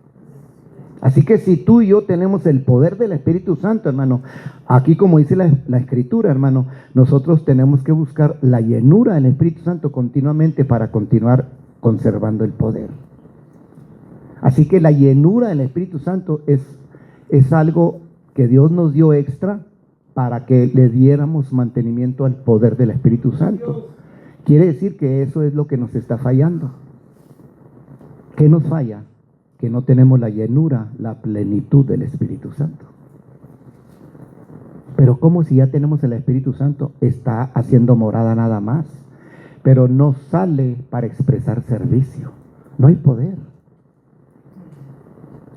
S1: Así que si tú y yo tenemos el poder del Espíritu Santo, hermano, aquí como dice la Escritura, hermano, nosotros tenemos que buscar la llenura del Espíritu Santo continuamente para continuar conservando el poder. Así que la llenura del Espíritu Santo es algo que Dios nos dio extra para que le diéramos mantenimiento al poder del Espíritu Santo. Quiere decir que eso es lo que nos está fallando. ¿Qué nos falla? Que no tenemos la llenura, la plenitud del Espíritu Santo. Pero como si ya tenemos el Espíritu Santo, está haciendo morada nada más, pero no sale para expresar servicio. No hay poder.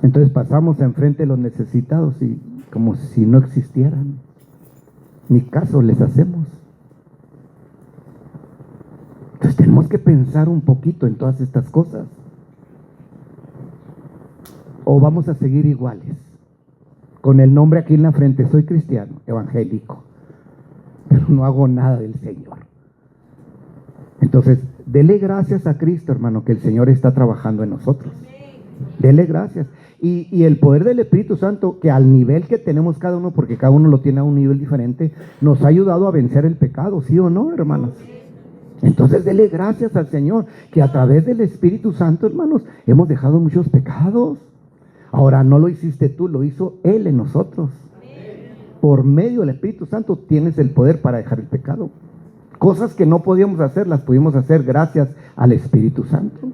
S1: Entonces pasamos enfrente de los necesitados y como si no existieran. Ni caso les hacemos. Entonces tenemos que pensar un poquito en todas estas cosas. ¿O vamos a seguir iguales? Con el nombre aquí en la frente, soy cristiano, evangélico, pero no hago nada del Señor. Entonces, dele gracias a Cristo, hermano, que el Señor está trabajando en nosotros. Dele gracias. Y el poder del Espíritu Santo, que al nivel que tenemos cada uno, porque cada uno lo tiene a un nivel diferente, nos ha ayudado a vencer el pecado, ¿sí o no, hermanos? Entonces dele gracias al Señor, que a través del Espíritu Santo, hermanos, hemos dejado muchos pecados. Ahora no lo hiciste tú, lo hizo Él en nosotros. Por medio del Espíritu Santo tienes el poder para dejar el pecado. Cosas que no podíamos hacer, las pudimos hacer gracias al Espíritu Santo.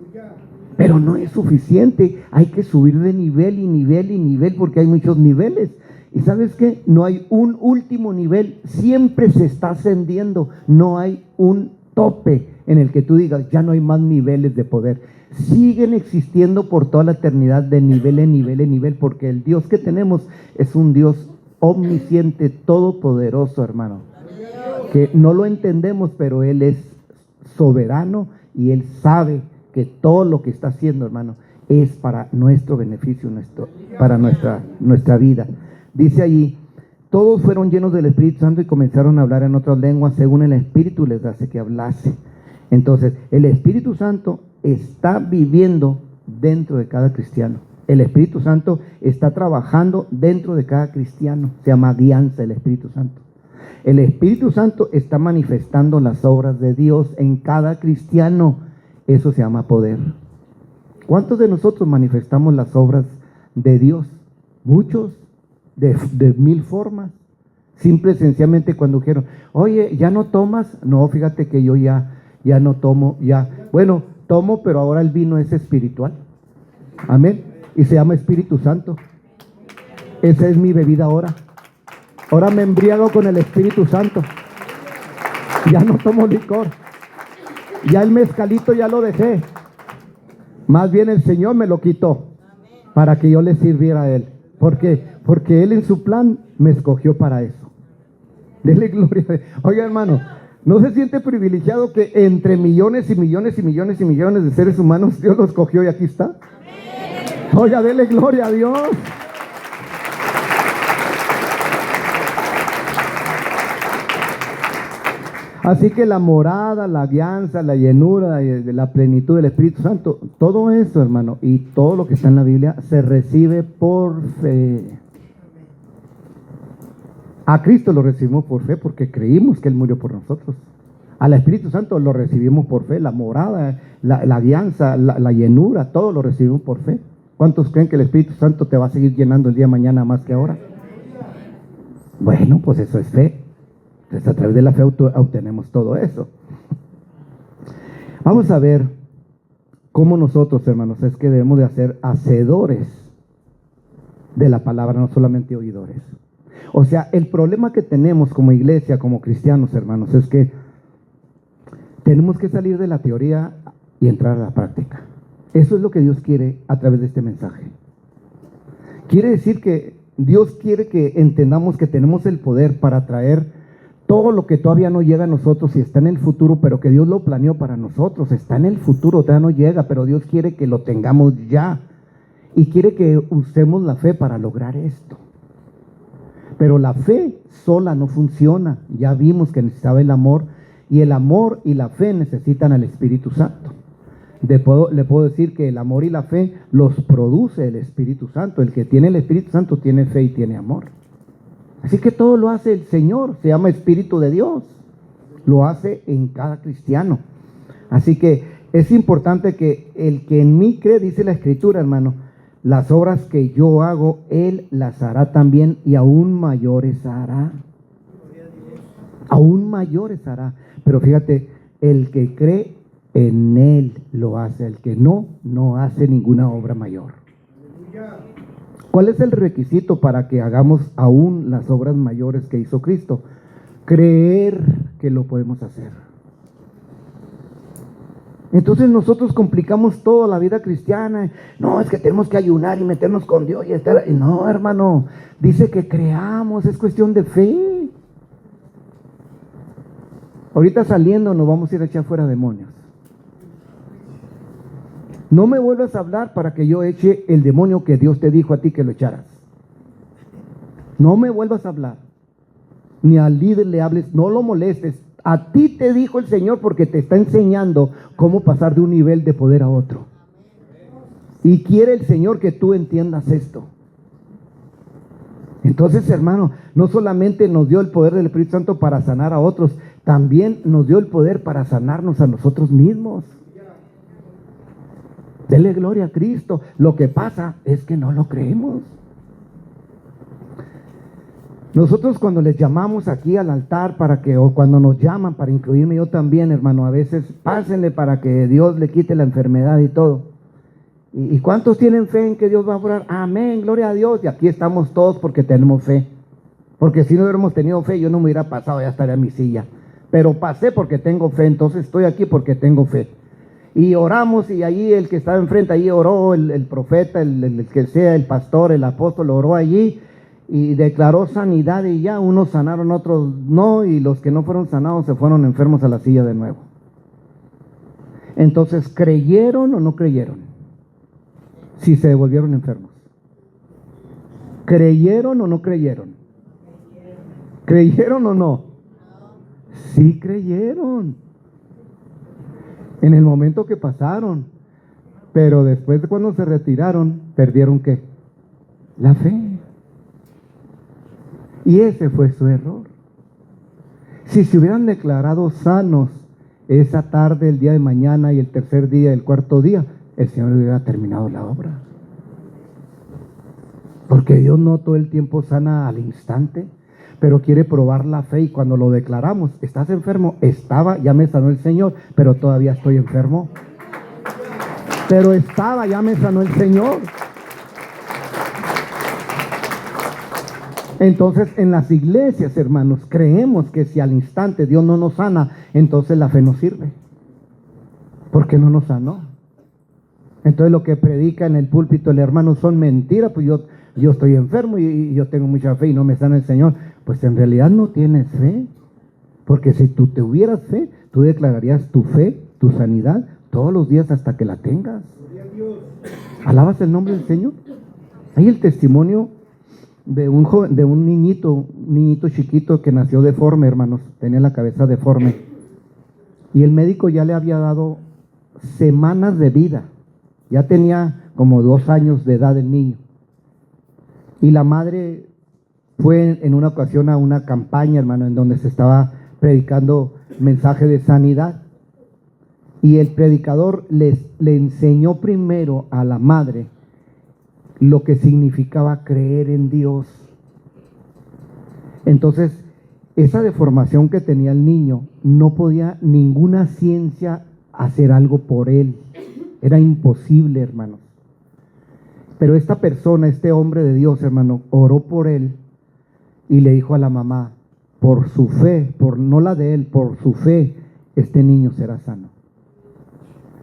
S1: Pero no es suficiente, hay que subir de nivel y nivel y nivel, porque hay muchos niveles. Y ¿sabes qué? No hay un último nivel, siempre se está ascendiendo. No hay un tope en el que tú digas, ya no hay más niveles de poder. Siguen existiendo por toda la eternidad de nivel en nivel en nivel, porque el Dios que tenemos es un Dios omnisciente, todopoderoso, hermano, que no lo entendemos, pero Él es soberano y Él sabe que todo lo que está haciendo, hermano, es para nuestro beneficio, para nuestra vida. Dice allí, todos fueron llenos del Espíritu Santo y comenzaron a hablar en otras lenguas según el Espíritu les hace que hablase. Entonces, el Espíritu Santo está viviendo dentro de cada cristiano. El Espíritu Santo está trabajando dentro de cada cristiano. Se llama guianza el Espíritu Santo. El Espíritu Santo está manifestando las obras de Dios en cada cristiano. Eso se llama poder. ¿Cuántos de nosotros manifestamos las obras de Dios? Muchos, de mil formas. Simple y sencillamente cuando dijeron, oye, ¿ya no tomas? No, fíjate que yo ya no tomo, ya. Bueno, tomo, pero ahora el vino es espiritual. Amén. Y se llama Espíritu Santo. Esa es mi bebida ahora. Ahora me embriago con el Espíritu Santo. Ya no tomo licor. Ya el mezcalito ya lo dejé. Más bien el Señor me lo quitó para que yo le sirviera a Él. ¿Por qué? Porque Él en su plan me escogió para eso. Dele gloria. Oiga, hermano, ¿no se siente privilegiado que entre millones y millones y millones y millones de seres humanos Dios los escogió y aquí está? Oiga, dele gloria a Dios. Así que la morada, la guianza, la llenura, la plenitud del Espíritu Santo, todo eso, hermano, y todo lo que está en la Biblia se recibe por fe. A Cristo lo recibimos por fe porque creímos que Él murió por nosotros. Al Espíritu Santo lo recibimos por fe, la morada, la guianza, la llenura, todo lo recibimos por fe. ¿Cuántos creen que el Espíritu Santo te va a seguir llenando el día de mañana más que ahora? Bueno, pues eso es fe. Entonces, a través de la fe obtenemos todo eso. Vamos a ver cómo nosotros, hermanos, es que debemos de ser hacedores de la palabra, no solamente oidores. O sea, el problema que tenemos como iglesia, como cristianos, hermanos, es que tenemos que salir de la teoría y entrar a la práctica. Eso es lo que Dios quiere a través de este mensaje. Quiere decir que Dios quiere que entendamos que tenemos el poder para traer todo lo que todavía no llega a nosotros y está en el futuro, pero que Dios lo planeó para nosotros. Está en el futuro, todavía no llega, pero Dios quiere que lo tengamos ya. Y quiere que usemos la fe para lograr esto. Pero la fe sola no funciona. Ya vimos que necesitaba el amor. Y el amor y la fe necesitan al Espíritu Santo. Le puedo decir que el amor y la fe los produce el Espíritu Santo. El que tiene el Espíritu Santo tiene fe y tiene amor. Así que todo lo hace el Señor, se llama Espíritu de Dios. Lo hace en cada cristiano. Así que es importante que el que en mí cree, dice la Escritura, hermano, las obras que yo hago, Él las hará también y aún mayores hará. Aún mayores hará. Pero fíjate, el que cree en Él lo hace, el que no hace ninguna obra mayor. ¿Cuál es el requisito para que hagamos aún las obras mayores que hizo Cristo? Creer que lo podemos hacer. Entonces nosotros complicamos toda la vida cristiana. No, es que tenemos que ayunar y meternos con Dios y estar. No, hermano, dice que creamos, es cuestión de fe. Ahorita saliendo nos vamos a ir a echar fuera demonios. No me vuelvas a hablar para que yo eche el demonio que Dios te dijo a ti que lo echaras. No me vuelvas a hablar. Ni al líder le hables, no lo molestes. A ti te dijo el Señor porque te está enseñando cómo pasar de un nivel de poder a otro. Y quiere el Señor que tú entiendas esto. Entonces, hermano, no solamente nos dio el poder del Espíritu Santo para sanar a otros, también nos dio el poder para sanarnos a nosotros mismos. Dele gloria a Cristo. Lo que pasa es que no lo creemos. Nosotros cuando les llamamos aquí al altar o cuando nos llaman para incluirme yo también, hermano, a veces pásenle para que Dios le quite la enfermedad y todo. ¿Y cuántos tienen fe en que Dios va a orar? Amén, gloria a Dios. Y aquí estamos todos porque tenemos fe. Porque si no hubiéramos tenido fe, yo no me hubiera pasado, ya estaría en mi silla. Pero pasé porque tengo fe, entonces estoy aquí porque tengo fe. Y oramos y allí el que estaba enfrente, allí oró el profeta, el que sea, el pastor, el apóstol, oró allí y declaró sanidad y ya, unos sanaron, otros no, y los que no fueron sanados se fueron enfermos a la silla de nuevo. Entonces, ¿creyeron o no creyeron? Si se devolvieron enfermos. ¿Creyeron o no creyeron? ¿Creyeron o no? Sí creyeron. En el momento que pasaron, pero después de cuando se retiraron, perdieron ¿qué? La fe. Y ese fue su error. Si se hubieran declarado sanos esa tarde, el día de mañana y el tercer día, el cuarto día, el Señor hubiera terminado la obra. Porque Dios no todo el tiempo sana al instante, pero quiere probar la fe. Y cuando lo declaramos, ¿estás enfermo? Estaba, ya me sanó el Señor, pero todavía estoy enfermo. Pero estaba, ya me sanó el Señor. Entonces, en las iglesias, hermanos, creemos que si al instante Dios no nos sana, entonces la fe no sirve. porque no nos sanó. Entonces lo que predica en el púlpito el hermano son mentiras. Pues yo estoy enfermo y yo tengo mucha fe y no me sana el Señor. Pues en realidad no tienes fe, porque si tú te hubieras fe, tú declararías tu fe, tu sanidad todos los días hasta que la tengas. ¿Alabas el nombre del Señor? Hay el testimonio de un niñito chiquito que nació deforme, hermanos, tenía la cabeza deforme, y el médico ya le había dado semanas de vida, ya tenía como 2 años de edad el niño, y la madre fue en una ocasión a una campaña, hermano, en donde se estaba predicando mensaje de sanidad, y el predicador le enseñó primero a la madre lo que significaba creer en Dios. Entonces, esa deformación que tenía el niño, no podía ninguna ciencia hacer algo por él. Era imposible, hermanos. Pero esta persona, este hombre de Dios, hermano, oró por él y le dijo a la mamá, por su fe, no la de él, por su fe, este niño será sano.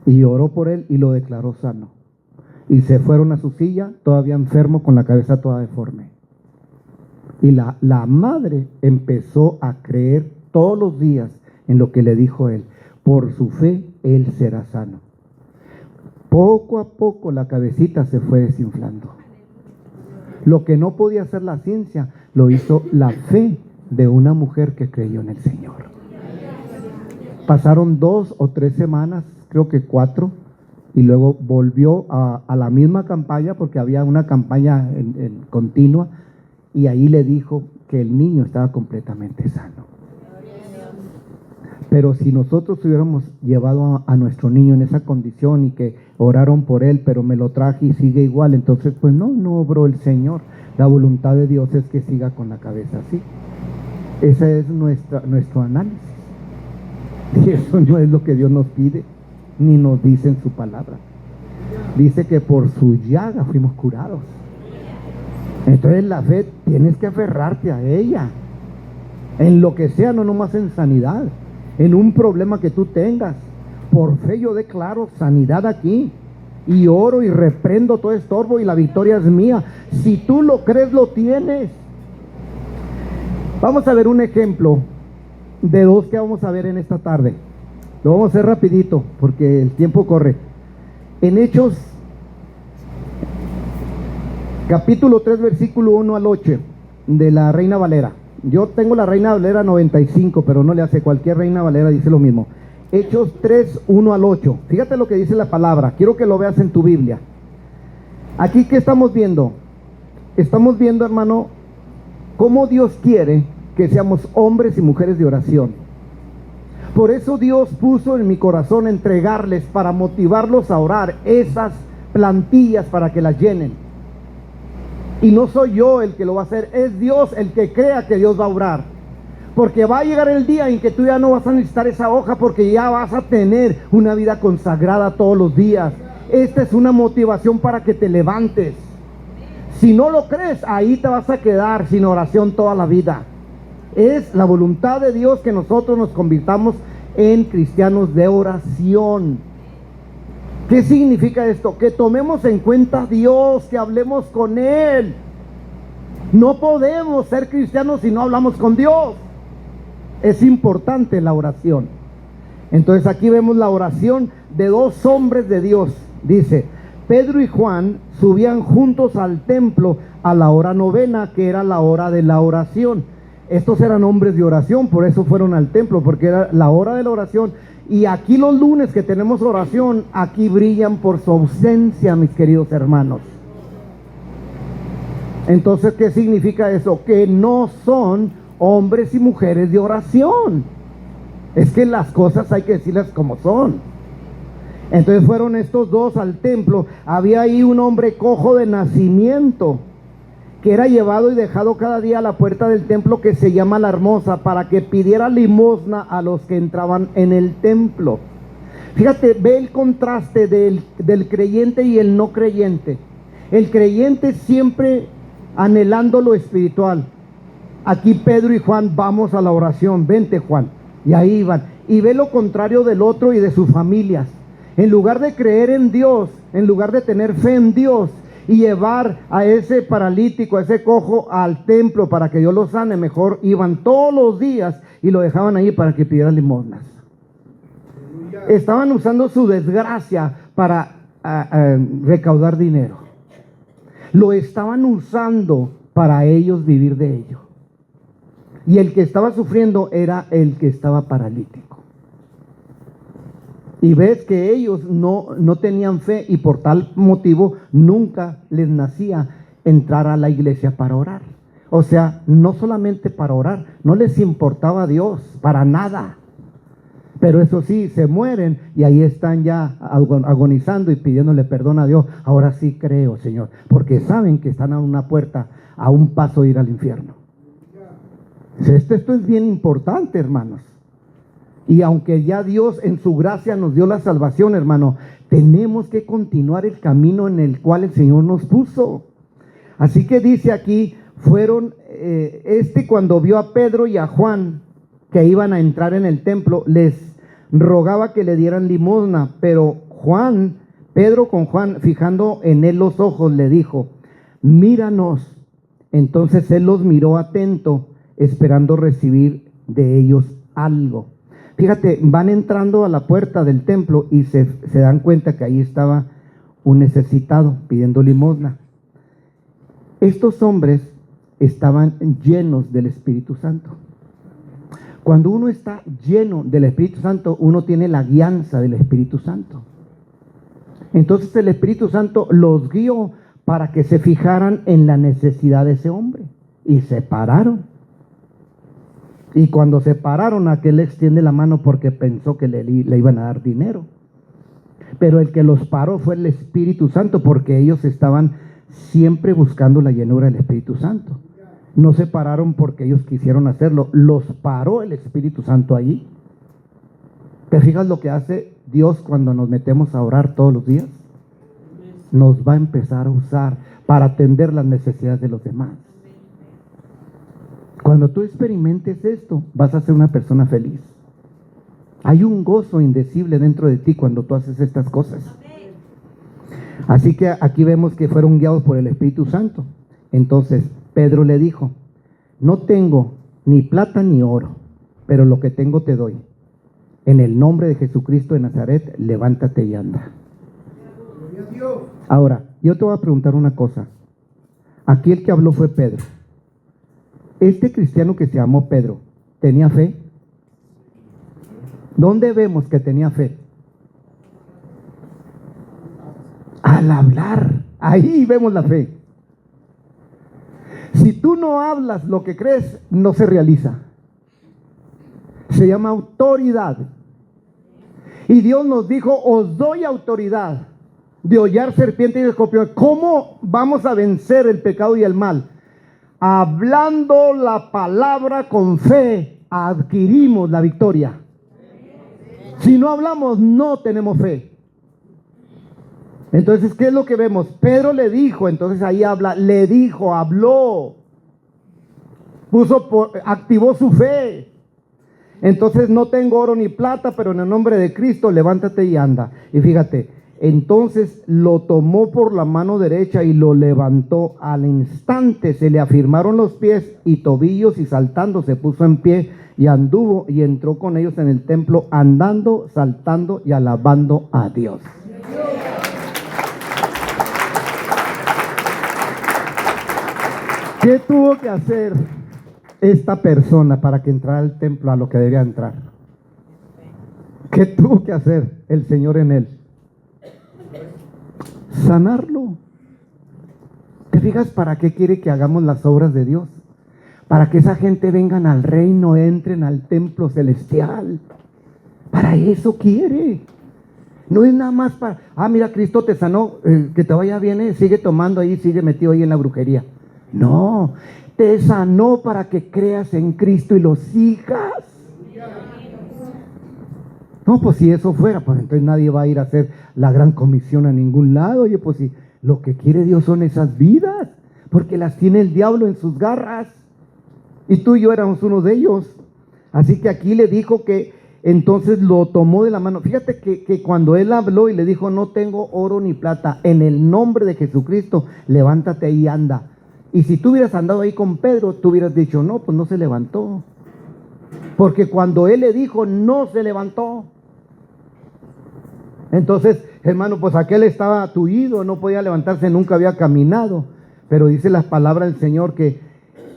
S1: Y oró por él y lo declaró sano. Y se fueron a su silla, todavía enfermo, con la cabeza toda deforme. Y la madre empezó a creer todos los días en lo que le dijo él. Por su fe, él será sano. Poco a poco la cabecita se fue desinflando. Lo que no podía hacer la ciencia, lo hizo la fe de una mujer que creyó en el Señor. Pasaron 2 o 3 semanas, creo que 4, y luego volvió a la misma campaña, porque había una campaña en continua, y ahí le dijo que el niño estaba completamente sano. Pero si nosotros hubiéramos llevado a nuestro niño en esa condición y que oraron por él, pero me lo traje y sigue igual, entonces pues no obró el Señor. La voluntad de Dios es que siga con la cabeza así. Ese es nuestro análisis. Y eso no es lo que Dios nos pide, ni nos dice en su palabra. Dice que por su llaga fuimos curados. Entonces la fe, tienes que aferrarte a ella, en lo que sea, no nomás en sanidad, en un problema que tú tengas. Por fe yo declaro sanidad aquí, y oro y reprendo todo estorbo, y la victoria es mía. Si tú lo crees, lo tienes. Vamos a ver un ejemplo de 2 que vamos a ver en esta tarde. Lo vamos a hacer rapidito porque el tiempo corre. En Hechos capítulo 3, versículo 1 al 8 de la Reina Valera. Yo tengo la Reina Valera 95, pero no le hace, cualquier Reina Valera dice lo mismo. Hechos 3, 1 al 8. Fíjate lo que dice la palabra. Quiero que lo veas en tu Biblia. Aquí, ¿qué estamos viendo? Estamos viendo, hermano, cómo Dios quiere que seamos hombres y mujeres de oración. Por eso Dios puso en mi corazón entregarles, para motivarlos a orar, esas plantillas para que las llenen. Y no soy yo el que lo va a hacer, es Dios el que crea que Dios va a orar. Porque va a llegar el día en que tú ya no vas a necesitar esa hoja, porque ya vas a tener una vida consagrada todos los días. Esta es una motivación para que te levantes. Si no lo crees, ahí te vas a quedar sin oración toda la vida. Es la voluntad de Dios que nosotros nos convirtamos en cristianos de oración. ¿Qué significa esto? Que tomemos en cuenta a Dios, que hablemos con Él. No podemos ser cristianos si no hablamos con Dios. Es importante la oración. Entonces aquí vemos la oración de 2 hombres de Dios. Dice, Pedro y Juan subían juntos al templo a la hora novena, que era la hora de la oración. Estos eran hombres de oración, por eso fueron al templo, porque era la hora de la oración. Y aquí los lunes que tenemos oración, aquí brillan por su ausencia, mis queridos hermanos. Entonces, ¿qué significa eso? Que no son hombres y mujeres de oración. Es que las cosas hay que decirlas como son. Entonces fueron estos 2 al templo. Había ahí un hombre cojo de nacimiento, que era llevado y dejado cada día a la puerta del templo, que se llama La Hermosa, para que pidiera limosna a los que entraban en el templo. Fíjate, ve el contraste del creyente y el no creyente. El creyente siempre anhelando lo espiritual. Aquí Pedro y Juan, vamos a la oración, vente Juan, y ahí iban. Y ve lo contrario del otro y de sus familias. En lugar de creer en Dios, en lugar de tener fe en Dios y llevar a ese paralítico, a ese cojo al templo para que Dios lo sane, mejor iban todos los días y lo dejaban ahí para que pidiera limosnas. Estaban usando su desgracia para recaudar dinero. Lo estaban usando para ellos vivir de ello. Y el que estaba sufriendo era el que estaba paralítico. Y ves que ellos no tenían fe y por tal motivo nunca les nacía entrar a la iglesia para orar. O sea, no solamente para orar, no les importaba a Dios para nada. Pero eso sí, se mueren y ahí están ya agonizando y pidiéndole perdón a Dios. Ahora sí creo, Señor, porque saben que están a una puerta, a un paso de ir al infierno. Esto es bien importante, hermanos. Y aunque ya Dios en su gracia nos dio la salvación, hermano, tenemos que continuar el camino en el cual el Señor nos puso. Así que dice aquí, fueron, cuando vio a Pedro y a Juan que iban a entrar en el templo, les rogaba que le dieran limosna, pero Pedro con Juan, fijando en él los ojos, le dijo, míranos. Entonces él los miró atento, esperando recibir de ellos algo. Fíjate, van entrando a la puerta del templo y se dan cuenta que ahí estaba un necesitado pidiendo limosna. Estos hombres estaban llenos del Espíritu Santo. Cuando uno está lleno del Espíritu Santo, uno tiene la guianza del Espíritu Santo. Entonces el Espíritu Santo los guió para que se fijaran en la necesidad de ese hombre. Y se pararon. Y cuando se pararon, aquel le extiende la mano porque pensó que le iban a dar dinero. Pero el que los paró fue el Espíritu Santo, porque ellos estaban siempre buscando la llenura del Espíritu Santo. No se pararon porque ellos quisieron hacerlo, los paró el Espíritu Santo allí. ¿Te fijas lo que hace Dios cuando nos metemos a orar todos los días? Nos va a empezar a usar para atender las necesidades de los demás. Cuando tú experimentes esto, vas a ser una persona feliz. Hay un gozo indecible dentro de ti cuando tú haces estas cosas. Así que aquí vemos que fueron guiados por el Espíritu Santo. Entonces Pedro le dijo, no tengo ni plata ni oro, pero lo que tengo te doy. En el nombre de Jesucristo de Nazaret, levántate y anda. Ahora, yo te voy a preguntar una cosa. Aquí el que habló fue Pedro. Este cristiano que se llamó Pedro, ¿tenía fe? ¿Dónde vemos que tenía fe? Al hablar, ahí vemos la fe. Si tú no hablas lo que crees, no se realiza. Se llama autoridad. Y Dios nos dijo, os doy autoridad de hollar serpientes y escorpiones. ¿Cómo vamos a vencer el pecado y el mal? Hablando la palabra con fe, adquirimos la victoria. Si no hablamos, no tenemos fe. Entonces, ¿qué es lo que vemos? Pedro le dijo, entonces ahí habla, le dijo, habló, activó su fe. Entonces, no tengo oro ni plata, pero en el nombre de Cristo, levántate y anda. Y fíjate, entonces lo tomó por la mano derecha y lo levantó. Al instante se le afirmaron los pies y tobillos, y saltando se puso en pie y anduvo y entró con ellos en el templo, andando, saltando y alabando a Dios. ¿Qué tuvo que hacer esta persona para que entrara al templo a lo que debía entrar? ¿Qué tuvo que hacer el Señor en él? Sanarlo. ¿Te fijas para qué quiere que hagamos las obras de Dios? Para que esa gente vengan al reino, entren al templo celestial. Para eso quiere. No es nada más para, mira, Cristo te sanó, que te vaya bien, sigue tomando ahí, sigue metido ahí en la brujería. No, te sanó para que creas en Cristo y lo sigas. No, pues si eso fuera, pues entonces nadie va a ir a hacer la gran comisión a ningún lado. Oye, pues si lo que quiere Dios son esas vidas, porque las tiene el diablo en sus garras. Y tú y yo éramos uno de ellos. Así que aquí le dijo que entonces lo tomó de la mano. Fíjate que cuando él habló y le dijo, no tengo oro ni plata, en el nombre de Jesucristo, levántate y anda. Y si tú hubieras andado ahí con Pedro, tú hubieras dicho, no, pues no se levantó. Porque cuando él le dijo, no se levantó. Entonces, hermano, pues aquel estaba tullido, no podía levantarse, nunca había caminado. Pero dice las palabras del Señor que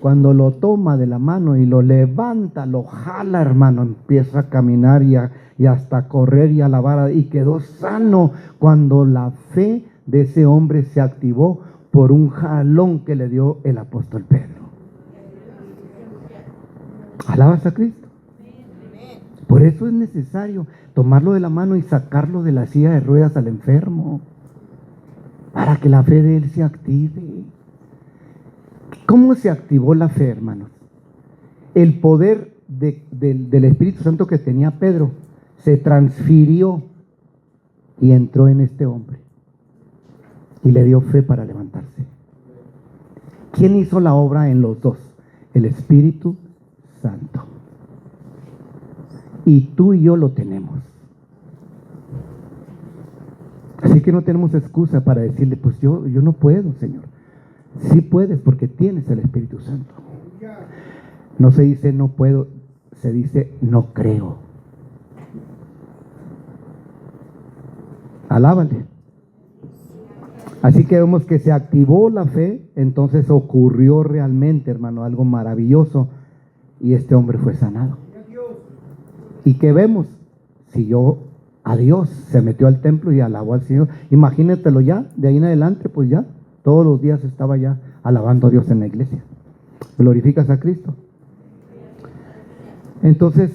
S1: cuando lo toma de la mano y lo levanta, lo jala, hermano, empieza a caminar y hasta correr y alabar, y quedó sano cuando la fe de ese hombre se activó por un jalón que le dio el apóstol Pedro. ¿Alabas a Cristo? Por eso es necesario tomarlo de la mano y sacarlo de la silla de ruedas al enfermo, para que la fe de él se active. ¿Cómo se activó la fe, hermanos? El poder del Espíritu Santo que tenía Pedro se transfirió y entró en este hombre y le dio fe para levantarse. ¿Quién hizo la obra en los dos? El Espíritu Santo. Y tú y yo lo tenemos. Así que no tenemos excusa para decirle, pues yo no puedo, Señor. Sí puedes, porque tienes el Espíritu Santo. No se dice no puedo, se dice no creo. Alábale. Así que vemos que se activó la fe, entonces ocurrió realmente, hermano, algo maravilloso, y este hombre fue sanado. ¿Y qué vemos? Siguió a Dios, se metió al templo y alabó al Señor. Imagínatelo ya, de ahí en adelante, pues ya, todos los días estaba ya alabando a Dios en la iglesia. ¿Glorificas a Cristo? Entonces,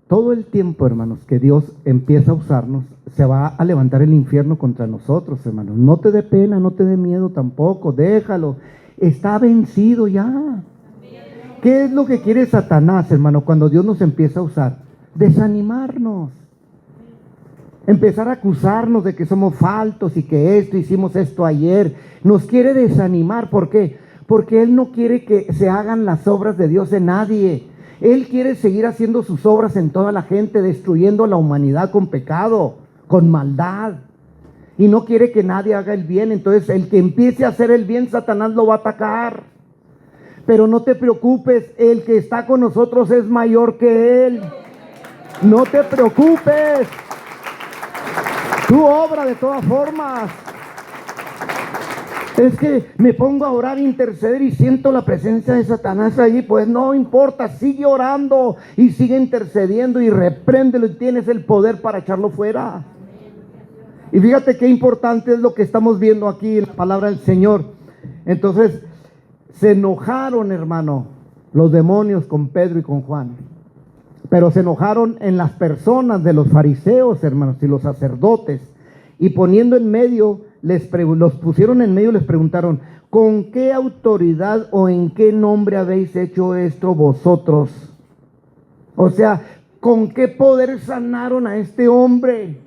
S1: todo el tiempo, hermanos, que Dios empieza a usarnos, se va a levantar el infierno contra nosotros, hermanos. No te dé pena, no te dé miedo tampoco, déjalo. Está vencido ya. ¿Qué es lo que quiere Satanás, hermano, cuando Dios nos empieza a usar? Desanimarnos. Empezar a acusarnos de que somos faltos y que hicimos esto ayer. Nos quiere desanimar. ¿Por qué? Porque Él no quiere que se hagan las obras de Dios en nadie. Él quiere seguir haciendo sus obras en toda la gente, destruyendo a la humanidad con pecado, con maldad. Y no quiere que nadie haga el bien. Entonces el que empiece a hacer el bien, Satanás lo va a atacar. Pero no te preocupes, el que está con nosotros es mayor que Él. No te preocupes. Tú obra de todas formas. Es que me pongo a orar, interceder y siento la presencia de Satanás allí. Pues no importa, sigue orando y sigue intercediendo y repréndelo, y tienes el poder para echarlo fuera. Y fíjate qué importante es lo que estamos viendo aquí en la palabra del Señor. Entonces se enojaron, hermano, los demonios con Pedro y con Juan. Pero se enojaron en las personas de los fariseos, hermanos, y los sacerdotes. Y poniendo en medio, los pusieron en medio y les preguntaron, ¿con qué autoridad o en qué nombre habéis hecho esto vosotros? O sea, ¿con qué poder sanaron a este hombre?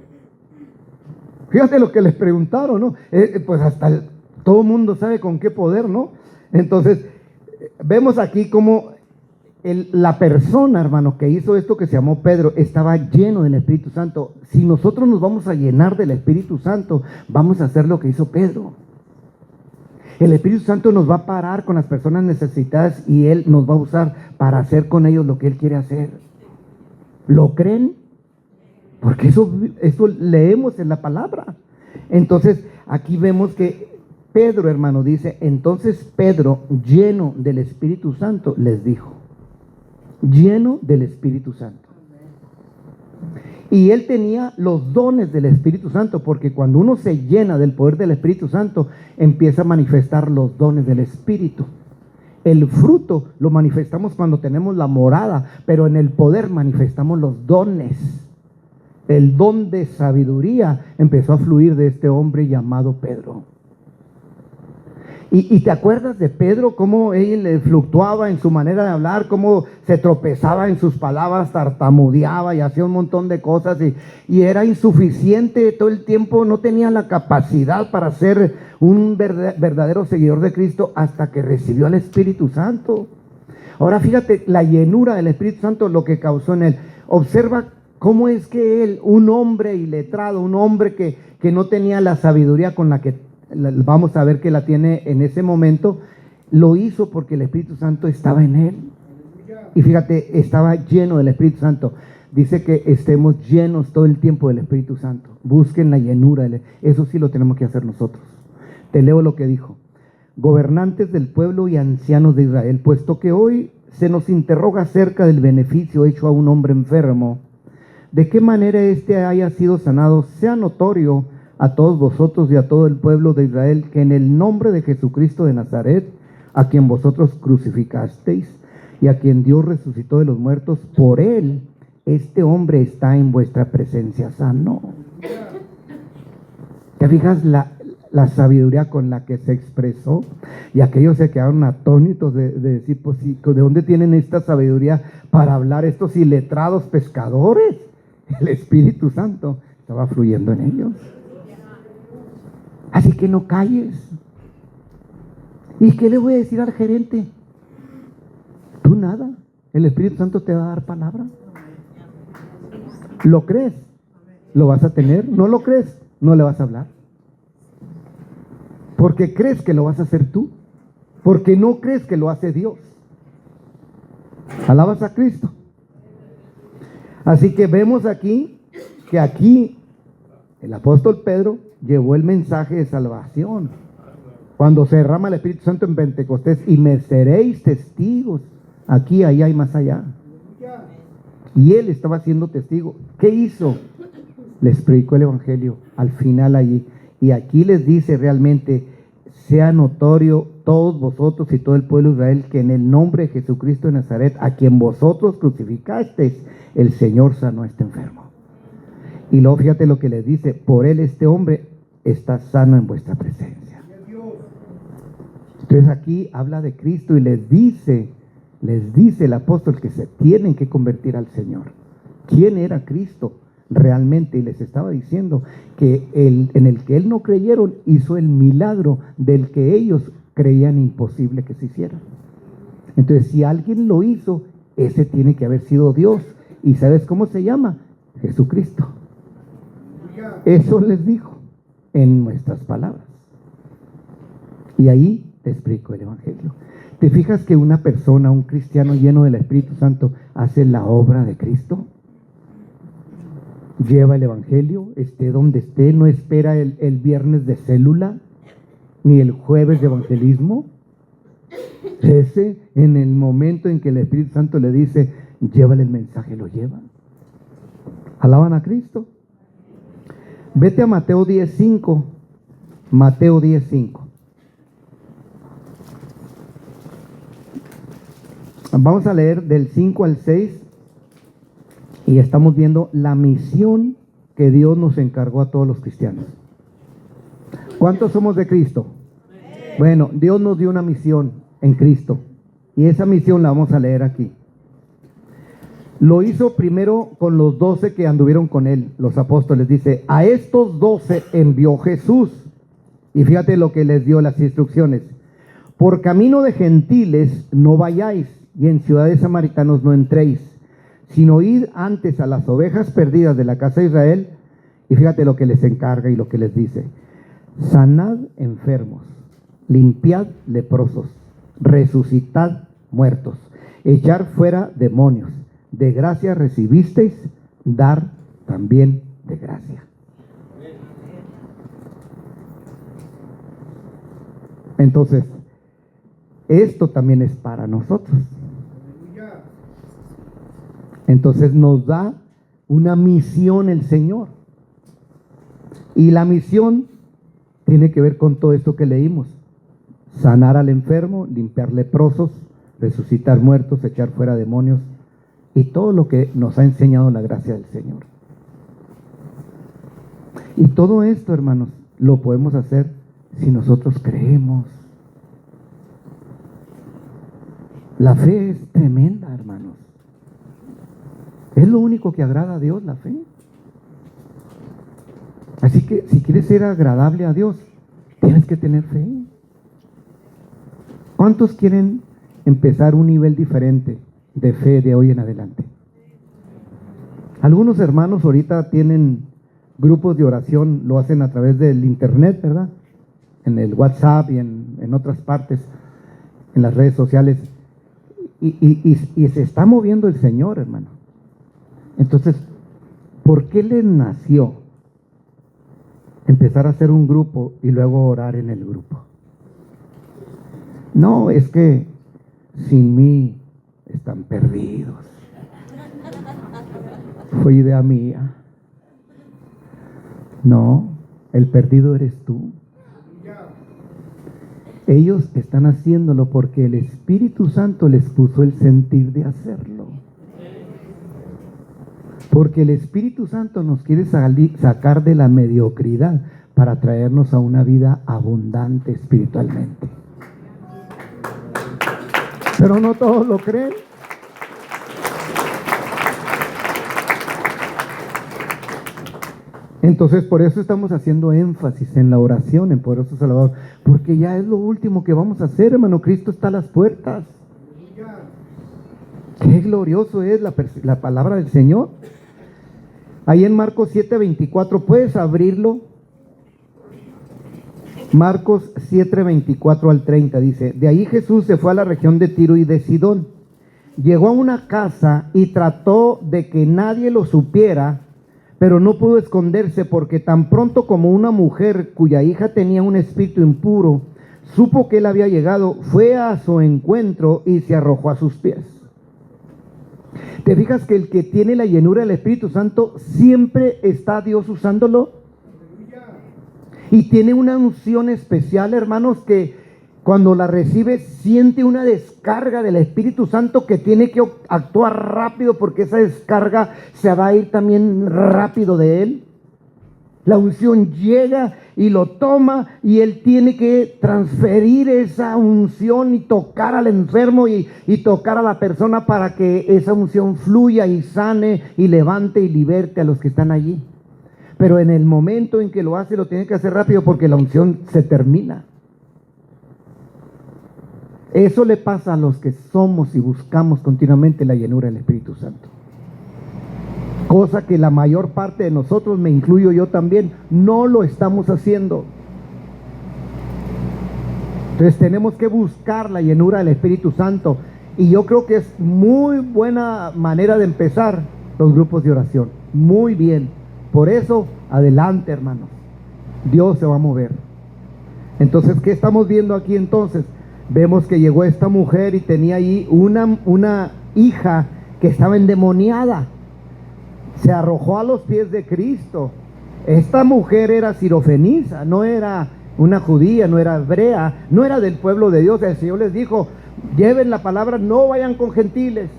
S1: Fíjate lo que les preguntaron, ¿no? Pues hasta todo el mundo sabe con qué poder, ¿no? Entonces, vemos aquí cómo la persona, hermano, que hizo esto, que se llamó Pedro, estaba lleno del Espíritu Santo. Si nosotros nos vamos a llenar del Espíritu Santo, vamos a hacer lo que hizo Pedro. El Espíritu Santo nos va a parar con las personas necesitadas y Él nos va a usar para hacer con ellos lo que Él quiere hacer. ¿Lo creen? Porque eso leemos en la palabra. Entonces, aquí vemos que Pedro, hermano, dice, entonces Pedro, lleno del Espíritu Santo, les dijo, lleno del Espíritu Santo. Y él tenía los dones del Espíritu Santo, porque cuando uno se llena del poder del Espíritu Santo, empieza a manifestar los dones del Espíritu. El fruto lo manifestamos cuando tenemos la morada, pero en el poder manifestamos los dones. El don de sabiduría empezó a fluir de este hombre llamado Pedro. ¿Y te acuerdas de Pedro? Cómo él fluctuaba en su manera de hablar, cómo se tropezaba en sus palabras, tartamudeaba y hacía un montón de cosas y era insuficiente todo el tiempo, no tenía la capacidad para ser un verdadero seguidor de Cristo hasta que recibió al Espíritu Santo. Ahora fíjate la llenura del Espíritu Santo, lo que causó en él. Observa ¿Cómo es que él, un hombre iletrado, un hombre que no tenía la sabiduría con la que vamos a ver que la tiene en ese momento, lo hizo porque el Espíritu Santo estaba en él? Y fíjate, estaba lleno del Espíritu Santo. Dice que estemos llenos todo el tiempo del Espíritu Santo. Busquen la llenura. Eso sí lo tenemos que hacer nosotros. Te leo lo que dijo. Gobernantes del pueblo y ancianos de Israel, puesto que hoy se nos interroga acerca del beneficio hecho a un hombre enfermo, de qué manera éste haya sido sanado, sea notorio a todos vosotros y a todo el pueblo de Israel que en el nombre de Jesucristo de Nazaret, a quien vosotros crucificasteis y a quien Dios resucitó de los muertos, por él este hombre está en vuestra presencia sano. ¿Te fijas la sabiduría con la que se expresó? Y aquellos se quedaron atónitos de decir, pues, ¿de dónde tienen esta sabiduría para hablar estos iletrados pescadores? El Espíritu Santo estaba fluyendo en ellos. Así que no calles. ¿Y qué le voy a decir al gerente? Tú nada. El Espíritu Santo te va a dar palabra. ¿Lo crees? Lo vas a tener. ¿No lo crees? No le vas a hablar. Porque crees que lo vas a hacer tú. Porque no crees que lo hace Dios. Alabas a Cristo. Así que vemos aquí que aquí el apóstol Pedro llevó el mensaje de salvación. Cuando se derrama el Espíritu Santo en Pentecostés, y me seréis testigos aquí, allá y más allá. Y él estaba siendo testigo. ¿Qué hizo? Les predicó el Evangelio al final allí. Y aquí les dice realmente, sea notorio todos vosotros y todo el pueblo de Israel que en el nombre de Jesucristo de Nazaret, a quien vosotros crucificasteis, el Señor sanó a este enfermo. Y luego fíjate lo que les dice, por él este hombre está sano en vuestra presencia. Entonces aquí habla de Cristo y les dice el apóstol que se tienen que convertir al Señor. ¿Quién era Cristo realmente? Y les estaba diciendo que en el que él no creyeron hizo el milagro del que ellos creían imposible que se hiciera. Entonces, si alguien lo hizo, ese tiene que haber sido Dios. ¿Y sabes cómo se llama? Jesucristo. Eso les dijo en nuestras palabras. Y ahí te explico el Evangelio. ¿Te fijas que una persona, un cristiano lleno del Espíritu Santo, hace la obra de Cristo? Lleva el Evangelio, esté donde esté, no espera el viernes de célula, ni el jueves de evangelismo. Ese, en el momento en que el Espíritu Santo le dice, llévale el mensaje, lo lleva. ¿Alaban a Cristo? Vete a Mateo 10:5. Mateo 10:5. Vamos a leer del 5 al 6 y estamos viendo la misión que Dios nos encargó a todos los cristianos. ¿Cuántos somos de Cristo? Bueno, Dios nos dio una misión en Cristo y esa misión la vamos a leer aquí. Lo hizo primero con los 12 que anduvieron con él, los apóstoles. Dice, a estos 12 envió Jesús. Y fíjate lo que les dio las instrucciones. Por camino de gentiles no vayáis, y en ciudades samaritanos no entréis, sino id antes a las ovejas perdidas de la casa de Israel. Y fíjate lo que les encarga y lo que les dice. Sanad enfermos, limpiad leprosos, resucitad muertos, echar fuera demonios. De gracia recibisteis, dar también de gracia. Entonces, esto también es para nosotros. Entonces nos da una misión el Señor. Y la misión tiene que ver con todo esto que leímos. Sanar al enfermo, limpiar leprosos, resucitar muertos, echar fuera demonios. Y todo lo que nos ha enseñado la gracia del Señor. Y todo esto, hermanos, lo podemos hacer si nosotros creemos. La fe es tremenda, hermanos. Es lo único que agrada a Dios, la fe. Así que si quieres ser agradable a Dios, tienes que tener fe. ¿Cuántos quieren empezar un nivel diferente de fe de hoy en adelante? Algunos hermanos ahorita tienen grupos de oración, lo hacen a través del internet, ¿verdad? En el WhatsApp y en otras partes, en las redes sociales. Y se está moviendo el Señor, hermano. Entonces, ¿por qué les nació empezar a hacer un grupo y luego orar en el grupo? No, es que sin mí están perdidos. Fue idea mía. No, el perdido eres tú. Ellos están haciéndolo porque el Espíritu Santo les puso el sentir de hacerlo. Porque el Espíritu Santo nos quiere sacar de la mediocridad para traernos a una vida abundante espiritualmente. Pero no todos lo creen. Entonces, por eso estamos haciendo énfasis en la oración, en Poderoso Salvador, porque ya es lo último que vamos a hacer, hermano. Cristo está a las puertas. Qué glorioso es la palabra del Señor. Ahí en Marcos 7:24, ¿puedes abrirlo? Marcos 7:24 al 30 dice: de ahí Jesús se fue a la región de Tiro y de Sidón. Llegó a una casa y trató de que nadie lo supiera, pero no pudo esconderse, porque tan pronto como una mujer cuya hija tenía un espíritu impuro supo que él había llegado, fue a su encuentro y se arrojó a sus pies. ¿Te fijas que el que tiene la llenura del Espíritu Santo siempre está Dios usándolo? Y tiene una unción especial, hermanos, que cuando la recibe siente una descarga del Espíritu Santo que tiene que actuar rápido, porque esa descarga se va a ir también rápido de él. La unción llega y lo toma, y él tiene que transferir esa unción y tocar al enfermo y tocar a la persona para que esa unción fluya y sane y levante y liberte a los que están allí. Pero en el momento en que lo hace, lo tiene que hacer rápido, porque la unción se termina. Eso le pasa a los que somos y buscamos continuamente la llenura del Espíritu Santo. Cosa que la mayor parte de nosotros, me incluyo yo también, no lo estamos haciendo. Entonces tenemos que buscar la llenura del Espíritu Santo. Y yo creo que es muy buena manera de empezar los grupos de oración. Muy bien. Por eso, adelante, hermanos. Dios se va a mover. Entonces, ¿qué estamos viendo aquí entonces? Vemos que llegó esta mujer y tenía ahí una hija que estaba endemoniada. Se arrojó a los pies de Cristo. Esta mujer era sirofenisa, no era una judía, no era hebrea, no era del pueblo de Dios. El Señor les dijo: lleven la palabra, no vayan con gentiles,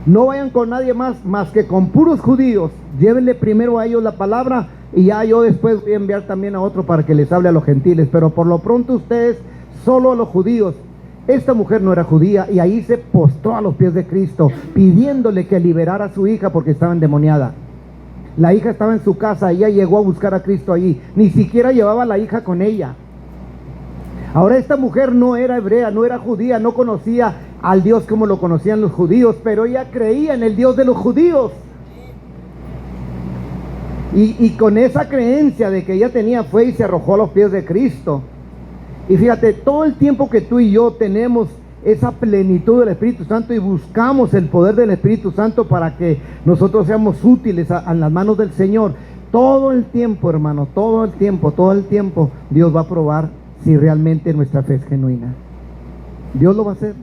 S1: no vayan con nadie más que con puros judíos. Llévenle primero a ellos la palabra, y ya yo después voy a enviar también a otro para que les hable a los gentiles. Pero por lo pronto ustedes solo a los judíos. Esta mujer no era judía, y ahí se postró a los pies de Cristo, pidiéndole que liberara a su hija porque estaba endemoniada. La hija estaba en su casa, ella llegó a buscar a Cristo allí, ni siquiera llevaba a la hija con ella. Ahora, esta mujer no era hebrea, no era judía, no conocía al Dios como lo conocían los judíos, pero ella creía en el Dios de los judíos. Y con esa creencia de que ella tenía, fue y se arrojó a los pies de Cristo. Y fíjate, todo el tiempo que tú y yo tenemos esa plenitud del Espíritu Santo y buscamos el poder del Espíritu Santo para que nosotros seamos útiles en las manos del Señor, todo el tiempo, hermano, todo el tiempo, Dios va a probar si realmente nuestra fe es genuina. Dios lo va a hacer.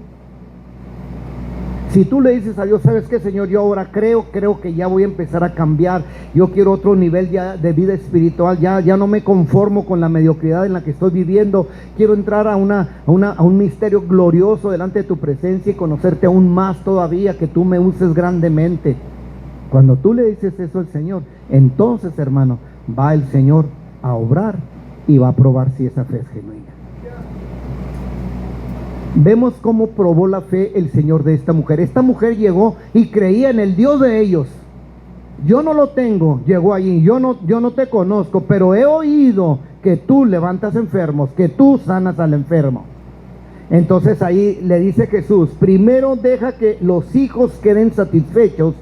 S1: Si tú le dices a Dios: ¿sabes qué, Señor? Yo ahora creo que ya voy a empezar a cambiar. Yo quiero otro nivel ya de vida espiritual. Ya no me conformo con la mediocridad en la que estoy viviendo. Quiero entrar a un misterio glorioso delante de tu presencia y conocerte aún más todavía, que tú me uses grandemente. Cuando tú le dices eso al Señor, entonces, hermano, va el Señor a obrar y va a probar si esa fe es genuina. Vemos cómo probó la fe el Señor de esta mujer. Esta mujer llegó y creía en el Dios de ellos. Yo no lo tengo, llegó allí. Yo no te conozco, pero he oído que tú levantas enfermos, que tú sanas al enfermo. Entonces ahí le dice Jesús: primero deja que los hijos queden satisfechos,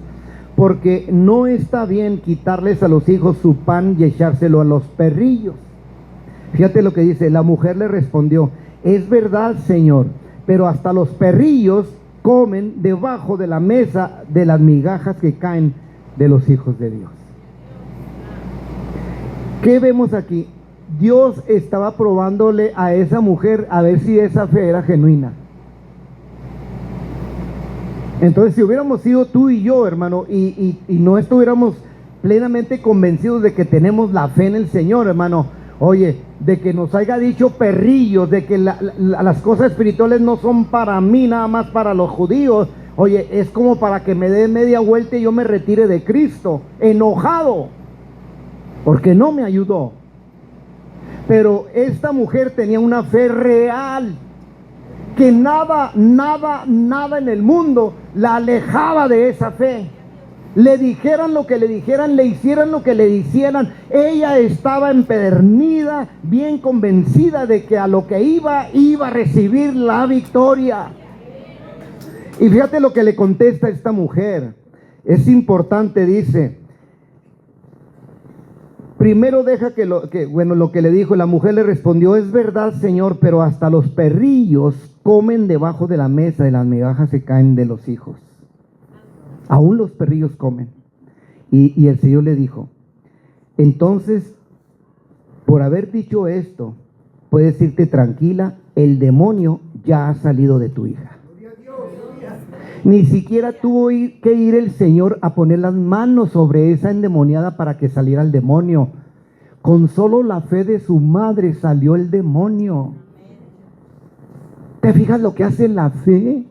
S1: porque no está bien quitarles a los hijos su pan y echárselo a los perrillos. Fíjate lo que dice, la mujer le respondió, es verdad, Señor, pero hasta los perrillos comen debajo de la mesa de las migajas que caen de los hijos de Dios. ¿Qué vemos aquí? Dios estaba probándole a esa mujer a ver si esa fe era genuina. Entonces, si hubiéramos sido tú y yo, hermano, y no estuviéramos plenamente convencidos de que tenemos la fe en el Señor, hermano, oye, de que nos haya dicho perrillos, de que las cosas espirituales no son para mí, nada más para los judíos, oye, es como para que me dé media vuelta y yo me retire de Cristo, enojado, porque no me ayudó. Pero esta mujer tenía una fe real, que nada en el mundo la alejaba de esa fe. Le dijeran lo que le dijeran, le hicieran lo que le hicieran, ella estaba empedernida, bien convencida de que a lo que iba a recibir la victoria. Y fíjate lo que le contesta esta mujer. Es importante, dice. Primero deja lo que le dijo, la mujer le respondió, es verdad, Señor, pero hasta los perrillos comen debajo de la mesa de las migajas que caen de los hijos. Aún los perrillos comen. Y el Señor le dijo, entonces, por haber dicho esto, puedes irte tranquila, el demonio ya ha salido de tu hija. Ni siquiera tuvo que ir el Señor a poner las manos sobre esa endemoniada para que saliera el demonio. Con solo la fe de su madre salió el demonio. ¿Te fijas lo que hace la fe?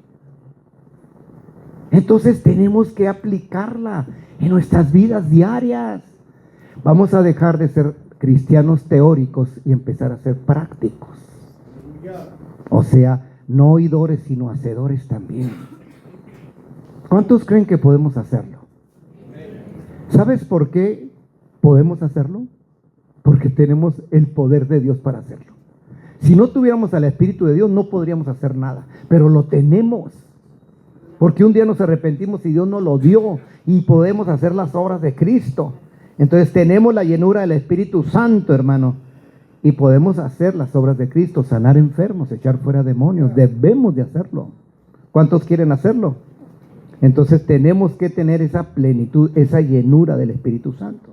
S1: Entonces tenemos que aplicarla en nuestras vidas diarias. Vamos a dejar de ser cristianos teóricos y empezar a ser prácticos. O sea, no oidores sino hacedores también. ¿Cuántos creen que podemos hacerlo? ¿Sabes por qué podemos hacerlo? Porque tenemos el poder de Dios para hacerlo. Si no tuviéramos al Espíritu de Dios no podríamos hacer nada, pero lo tenemos. Porque un día nos arrepentimos y Dios nos lo dio y podemos hacer las obras de Cristo. Entonces tenemos la llenura del Espíritu Santo, hermano, y podemos hacer las obras de Cristo, sanar enfermos, echar fuera demonios. Debemos de hacerlo. ¿Cuántos quieren hacerlo? Entonces tenemos que tener esa plenitud, esa llenura del Espíritu Santo.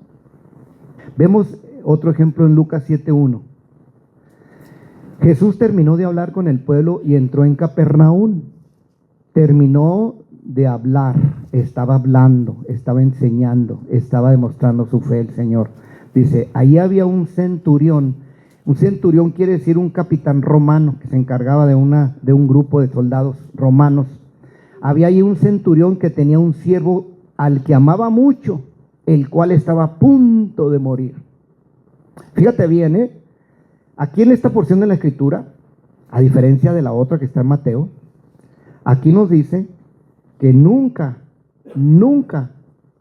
S1: Vemos otro ejemplo en Lucas 7:1. Jesús terminó de hablar con el pueblo y entró en Capernaum. Terminó de hablar, estaba hablando, estaba enseñando, estaba demostrando su fe el Señor. Dice, ahí había un centurión. Un centurión quiere decir un capitán romano que se encargaba de un grupo de soldados romanos. Había ahí un centurión que tenía un siervo al que amaba mucho, el cual estaba a punto de morir. Fíjate bien, aquí en esta porción de la Escritura, a diferencia de la otra que está en Mateo, aquí nos dice que nunca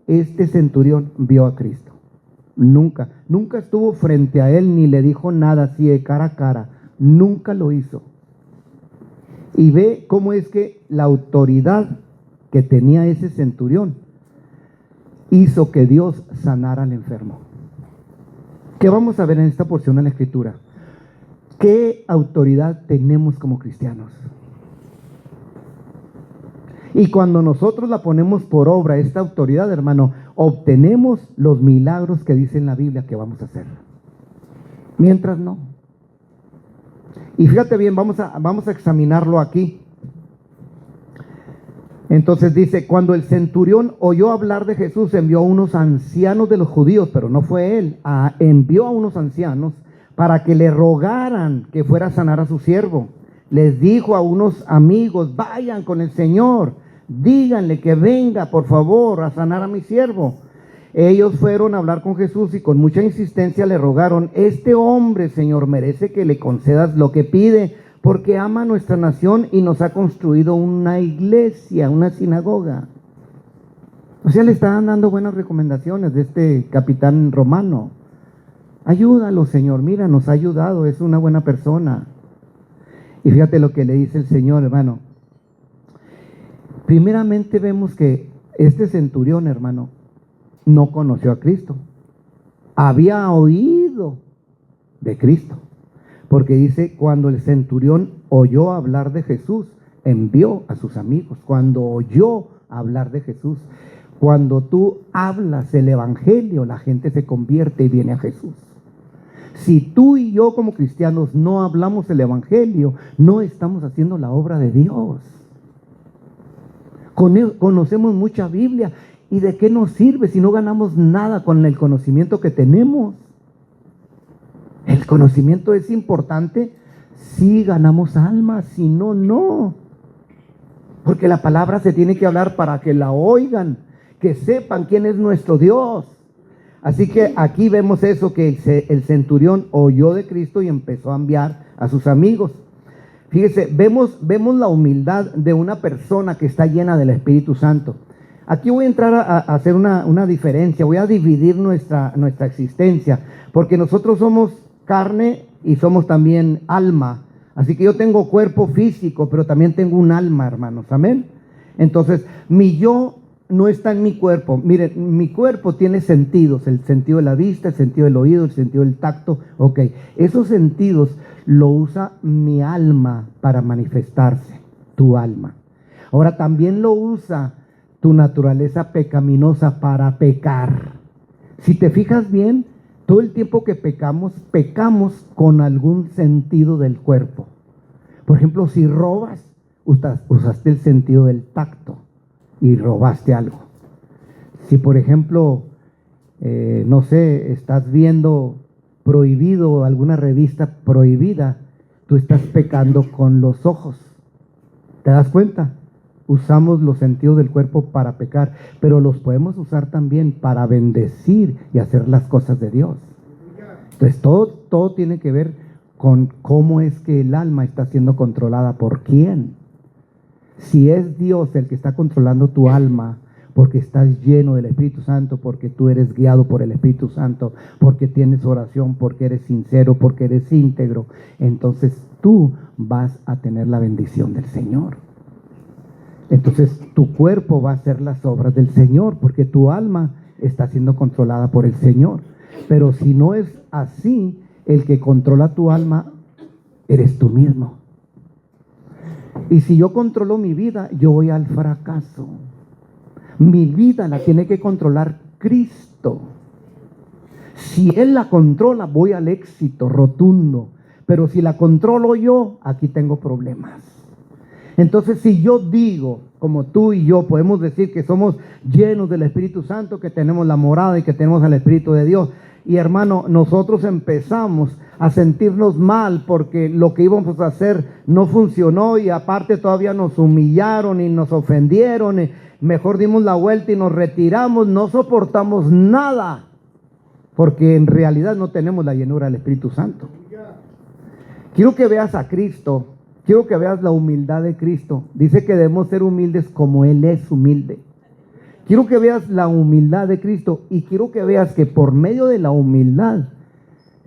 S1: este centurión vio a Cristo. Nunca estuvo frente a él ni le dijo nada así de cara a cara. Nunca lo hizo. Y ve cómo es que la autoridad que tenía ese centurión hizo que Dios sanara al enfermo. ¿Qué vamos a ver en esta porción de la Escritura? ¿Qué autoridad tenemos como cristianos? Y cuando nosotros la ponemos por obra, esta autoridad, hermano, obtenemos los milagros que dice en la Biblia que vamos a hacer. Mientras no. Y fíjate bien, vamos a examinarlo aquí. Entonces dice, cuando el centurión oyó hablar de Jesús, envió a unos ancianos de los judíos, pero no fue él, envió a unos ancianos para que le rogaran que fuera a sanar a su siervo. Les dijo a unos amigos, vayan con el Señor, díganle que venga por favor a sanar a mi siervo. Ellos fueron a hablar con Jesús y con mucha insistencia le rogaron, este hombre, Señor, merece que le concedas lo que pide, porque ama a nuestra nación y nos ha construido una iglesia, una sinagoga. O sea, le estaban dando buenas recomendaciones de este capitán romano. Ayúdalo, Señor, mira, nos ha ayudado, es una buena persona. Y fíjate lo que le dice el Señor, hermano. Primeramente vemos que Este centurión, hermano, no conoció a Cristo. Había oído de Cristo. Porque dice, cuando el centurión oyó hablar de Jesús, envió a sus amigos. Cuando oyó hablar de Jesús, cuando tú hablas el evangelio, la gente se convierte y viene a Jesús. Si tú y yo como cristianos no hablamos el evangelio, no estamos haciendo la obra de Dios. Conocemos mucha Biblia, ¿y de qué nos sirve si no ganamos nada con el conocimiento que tenemos? El conocimiento es importante si ganamos almas, si no, no. Porque la palabra se tiene que hablar para que la oigan, que sepan quién es nuestro Dios. Así que aquí vemos eso, que el centurión oyó de Cristo y empezó a enviar a sus amigos. Fíjese, vemos la humildad de una persona que está llena del Espíritu Santo. Aquí voy a entrar a hacer una diferencia, voy a dividir nuestra existencia, porque nosotros somos carne y somos también alma. Así que yo tengo cuerpo físico, pero también tengo un alma, hermanos, amén. Entonces, mi yo no está en mi cuerpo. Miren, mi cuerpo tiene sentidos, el sentido de la vista, el sentido del oído, el sentido del tacto, ok. Esos sentidos lo usa mi alma para manifestarse, tu alma. Ahora también lo usa tu naturaleza pecaminosa para pecar. Si te fijas bien, todo el tiempo que pecamos con algún sentido del cuerpo. Por ejemplo, si robas, usaste el sentido del tacto y robaste algo. Si por ejemplo, no sé, estás viendo prohibido alguna revista prohibida, tú estás pecando con los ojos. ¿Te das cuenta? Usamos los sentidos del cuerpo para pecar, pero los podemos usar también para bendecir y hacer las cosas de Dios. Entonces todo tiene que ver con cómo es que el alma está siendo controlada por quién. Si es Dios el que está controlando tu alma, porque estás lleno del Espíritu Santo, porque tú eres guiado por el Espíritu Santo, porque tienes oración, porque eres sincero, porque eres íntegro, entonces tú vas a tener la bendición del Señor. Entonces tu cuerpo va a hacer las obras del Señor, porque tu alma está siendo controlada por el Señor. Pero si no es así, el que controla tu alma eres tú mismo. Y si yo controlo mi vida, yo voy al fracaso. Mi vida la tiene que controlar Cristo. Si Él la controla, voy al éxito rotundo. Pero si la controlo yo, aquí tengo problemas. Entonces, si yo digo, como tú y yo podemos decir que somos llenos del Espíritu Santo, que tenemos la morada y que tenemos al Espíritu de Dios, y hermano, nosotros empezamos a sentirnos mal porque lo que íbamos a hacer no funcionó y aparte todavía nos humillaron y nos ofendieron, y mejor dimos la vuelta y nos retiramos, no soportamos nada porque en realidad no tenemos la llenura del Espíritu Santo. Quiero que veas a Cristo, quiero que veas la humildad de Cristo. Dice que debemos ser humildes como Él es humilde. Quiero que veas la humildad de Cristo y quiero que veas que por medio de la humildad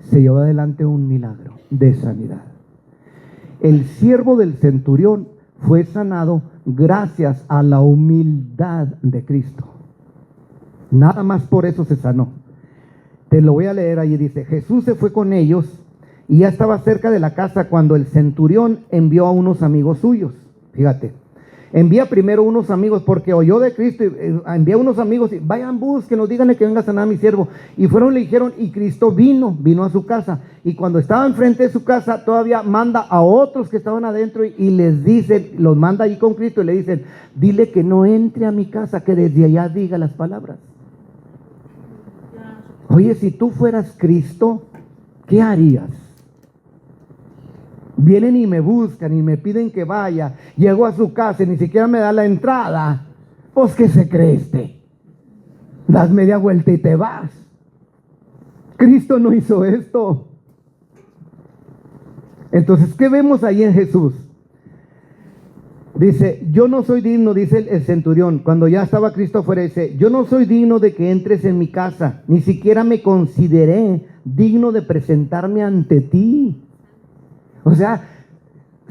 S1: se llevó adelante un milagro de sanidad. El siervo del centurión fue sanado gracias a la humildad de Cristo. Nada más por eso se sanó. Te lo voy a leer allí, dice: Jesús se fue con ellos y ya estaba cerca de la casa cuando el centurión envió a unos amigos suyos. Fíjate, envía primero unos amigos porque oyó de Cristo y envía unos amigos y vayan, búsquenos, díganle que venga a sanar a mi siervo. Y fueron, le dijeron, y Cristo vino a su casa. Y cuando estaba enfrente de su casa, todavía manda a otros que estaban adentro y les dice, los manda allí con Cristo y le dicen: dile que no entre a mi casa, que desde allá diga las palabras. Oye, si tú fueras Cristo, ¿qué harías? Vienen y me buscan y me piden que vaya. Llego a su casa y ni siquiera me da la entrada. Pues, ¿qué se cree este? Das media vuelta y te vas. Cristo no hizo esto. Entonces, ¿qué vemos ahí en Jesús? Dice: yo no soy digno, dice el centurión, cuando ya estaba Cristo afuera, dice: yo no soy digno de que entres en mi casa, ni siquiera me consideré digno de presentarme ante ti. O sea,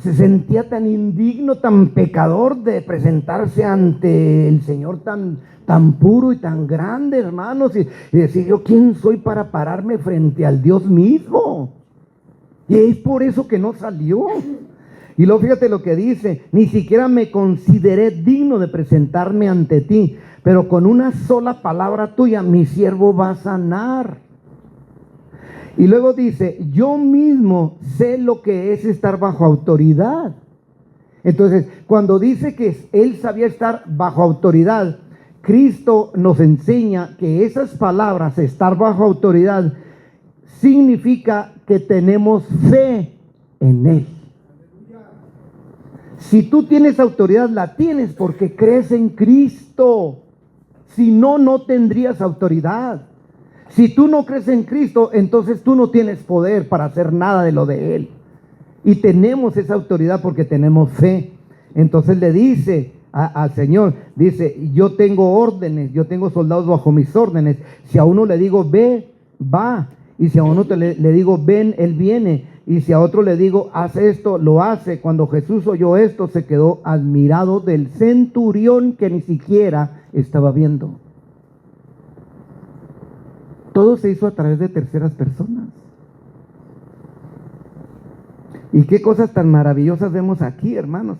S1: se sentía tan indigno, tan pecador de presentarse ante el Señor tan puro y tan grande, hermanos, y decir, yo quién soy para pararme frente al Dios mismo. Y es por eso que no salió. Y luego fíjate lo que dice, ni siquiera me consideré digno de presentarme ante ti, pero con una sola palabra tuya mi siervo va a sanar. Y luego dice, yo mismo sé lo que es estar bajo autoridad. Entonces, cuando dice que él sabía estar bajo autoridad, Cristo nos enseña que esas palabras, estar bajo autoridad, significa que tenemos fe en Él. Si tú tienes autoridad, la tienes porque crees en Cristo. Si no, no tendrías autoridad. Si tú no crees en Cristo, entonces tú no tienes poder para hacer nada de lo de Él. Y tenemos esa autoridad porque tenemos fe. Entonces le dice al Señor, dice, yo tengo órdenes, yo tengo soldados bajo mis órdenes. Si a uno le digo, ve, va. Y si a uno le digo, ven, Él viene. Y si a otro le digo, haz esto, lo hace. Cuando Jesús oyó esto, se quedó admirado del centurión que ni siquiera estaba viendo. Todo se hizo a través de terceras personas. Y qué cosas tan maravillosas vemos aquí, hermanos.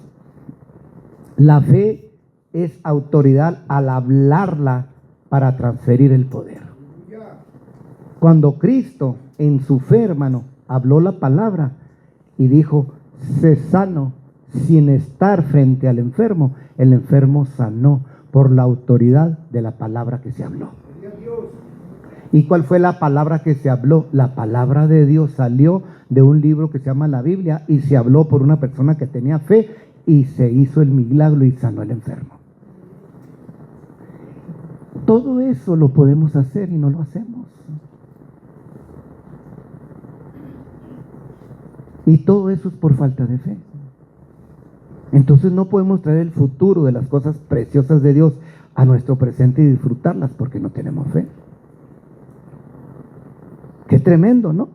S1: La fe es autoridad al hablarla para transferir el poder. Cuando Cristo en su fe, hermano, habló la palabra y dijo, sé sano, sin estar frente al enfermo, el enfermo sanó por la autoridad de la palabra que se habló. ¿Y cuál fue la palabra que se habló? La palabra de Dios salió de un libro que se llama la Biblia y se habló por una persona que tenía fe y se hizo el milagro y sanó al enfermo. Todo eso lo podemos hacer y no lo hacemos. Y todo eso es por falta de fe. Entonces no podemos traer el futuro de las cosas preciosas de Dios a nuestro presente y disfrutarlas porque no tenemos fe. Qué tremendo, ¿no?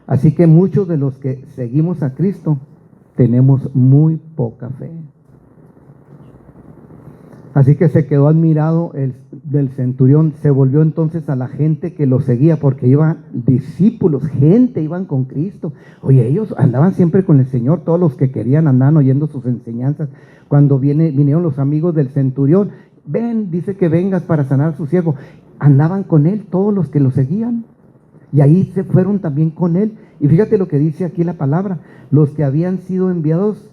S1: Así que muchos de los que seguimos a Cristo tenemos muy poca fe. Así que se quedó admirado del centurión. Se volvió entonces a la gente que lo seguía, porque iban discípulos, gente, iban con Cristo. Oye, ellos andaban siempre con el Señor, todos los que querían andaban oyendo sus enseñanzas. Cuando vinieron los amigos del centurión, ven, dice que vengas para sanar a su siervo. Andaban con él todos los que lo seguían. Y ahí se fueron también con él. Y fíjate lo que dice aquí la palabra. Los que habían sido enviados,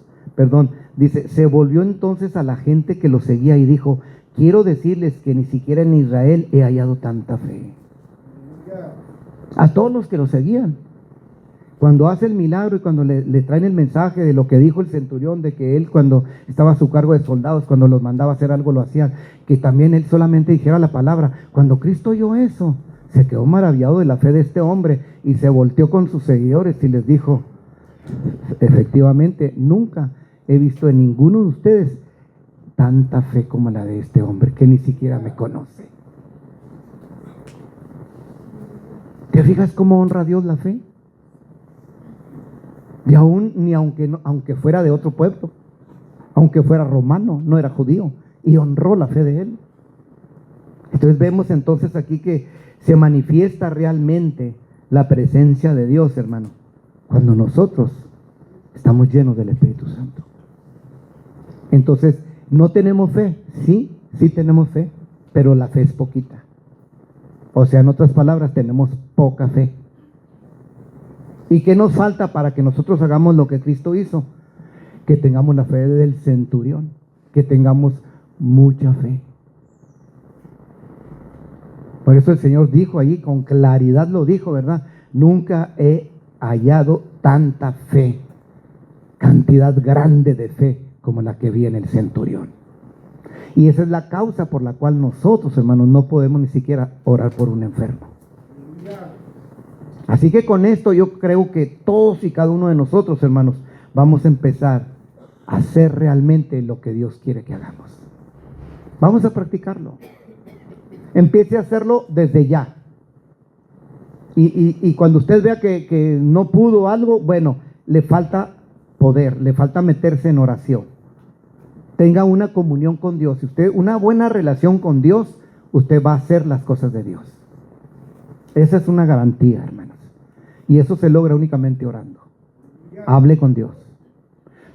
S1: dice, se volvió entonces a la gente que lo seguía y dijo, quiero decirles que ni siquiera en Israel he hallado tanta fe. A todos los que lo seguían. Cuando hace el milagro y cuando le traen el mensaje de lo que dijo el centurión, de que él cuando estaba a su cargo de soldados, cuando los mandaba a hacer algo lo hacían, que también él solamente dijera la palabra. Cuando Cristo oyó eso, se quedó maravillado de la fe de este hombre y se volteó con sus seguidores y les dijo, efectivamente, nunca he visto en ninguno de ustedes tanta fe como la de este hombre, que ni siquiera me conoce. ¿Te fijas cómo honra a Dios la fe? Y aún, aunque fuera de otro pueblo, aunque fuera romano, no era judío, y honró la fe de él. Entonces vemos entonces aquí que se manifiesta realmente la presencia de Dios, hermano, cuando nosotros estamos llenos del Espíritu Santo. Entonces, ¿no tenemos fe? Sí tenemos fe, pero la fe es poquita. O sea, en otras palabras, tenemos poca fe. ¿Y qué nos falta para que nosotros hagamos lo que Cristo hizo? Que tengamos la fe del centurión, que tengamos mucha fe. Por eso el Señor dijo allí, con claridad lo dijo, ¿verdad? Nunca he hallado tanta fe, cantidad grande de fe como la que vi en el centurión. Y esa es la causa por la cual nosotros, hermanos, no podemos ni siquiera orar por un enfermo. Así que con esto yo creo que todos y cada uno de nosotros, hermanos, vamos a empezar a hacer realmente lo que Dios quiere que hagamos. Vamos a practicarlo. Empiece a hacerlo desde ya. Y cuando usted vea que no pudo algo, bueno, le falta poder, le falta meterse en oración. Tenga una comunión con Dios. Si usted, una buena relación con Dios, usted va a hacer las cosas de Dios. Esa es una garantía, hermanos. Y eso se logra únicamente orando. Hable con Dios.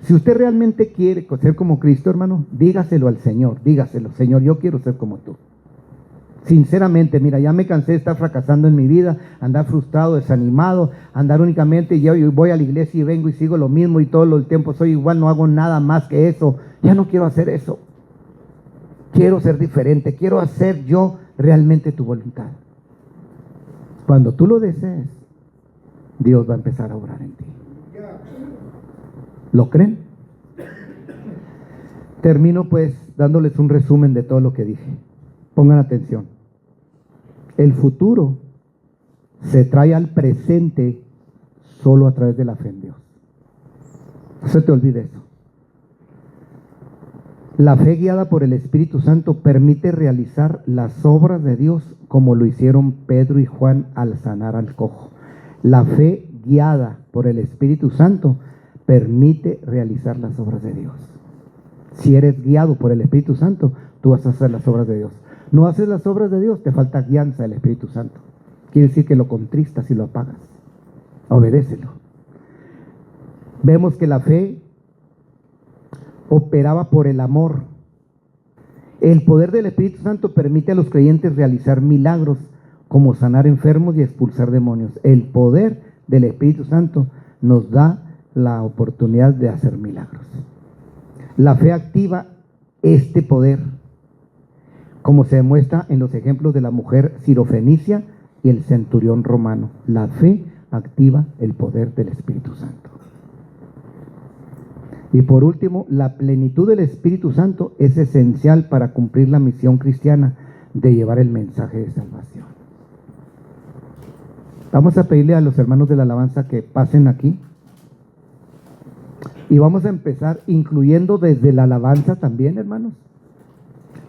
S1: Si usted realmente quiere ser como Cristo, hermano, dígaselo al Señor. Dígaselo, Señor, yo quiero ser como tú. Sinceramente, mira, ya me cansé de estar fracasando en mi vida, andar frustrado, desanimado, andar únicamente, yo voy a la iglesia y vengo y sigo lo mismo y todo el tiempo soy igual, no hago nada más que eso. Ya no quiero hacer eso. Quiero ser diferente, quiero hacer yo realmente tu voluntad. Cuando tú lo desees, Dios va a empezar a obrar en ti. ¿Lo creen? Termino pues dándoles un resumen de todo lo que dije. Pongan atención. El futuro se trae al presente solo a través de la fe en Dios. No se te olvide eso. La fe guiada por el Espíritu Santo permite realizar las obras de Dios como lo hicieron Pedro y Juan al sanar al cojo. La fe guiada por el Espíritu Santo permite realizar las obras de Dios. Si eres guiado por el Espíritu Santo, tú vas a hacer las obras de Dios. No haces las obras de Dios, te falta guianza del Espíritu Santo. Quiere decir que lo contristas y lo apagas. Obedécelo. Vemos que la fe operaba por el amor. El poder del Espíritu Santo permite a los creyentes realizar milagros como sanar enfermos y expulsar demonios. El poder del Espíritu Santo nos da la oportunidad de hacer milagros. La fe activa este poder, como se demuestra en los ejemplos de la mujer sirofenicia y el centurión romano. La fe activa el poder del Espíritu Santo. Y por último, la plenitud del Espíritu Santo es esencial para cumplir la misión cristiana de llevar el mensaje de salvación. Vamos a pedirle a los hermanos de la alabanza que pasen aquí. Y vamos a empezar incluyendo desde la alabanza también, hermanos,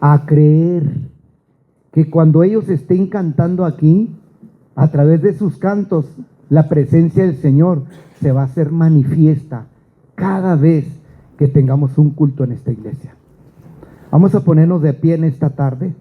S1: a creer que cuando ellos estén cantando aquí, a través de sus cantos, la presencia del Señor se va a hacer manifiesta cada vez que tengamos un culto en esta iglesia. Vamos a ponernos de pie en esta tarde.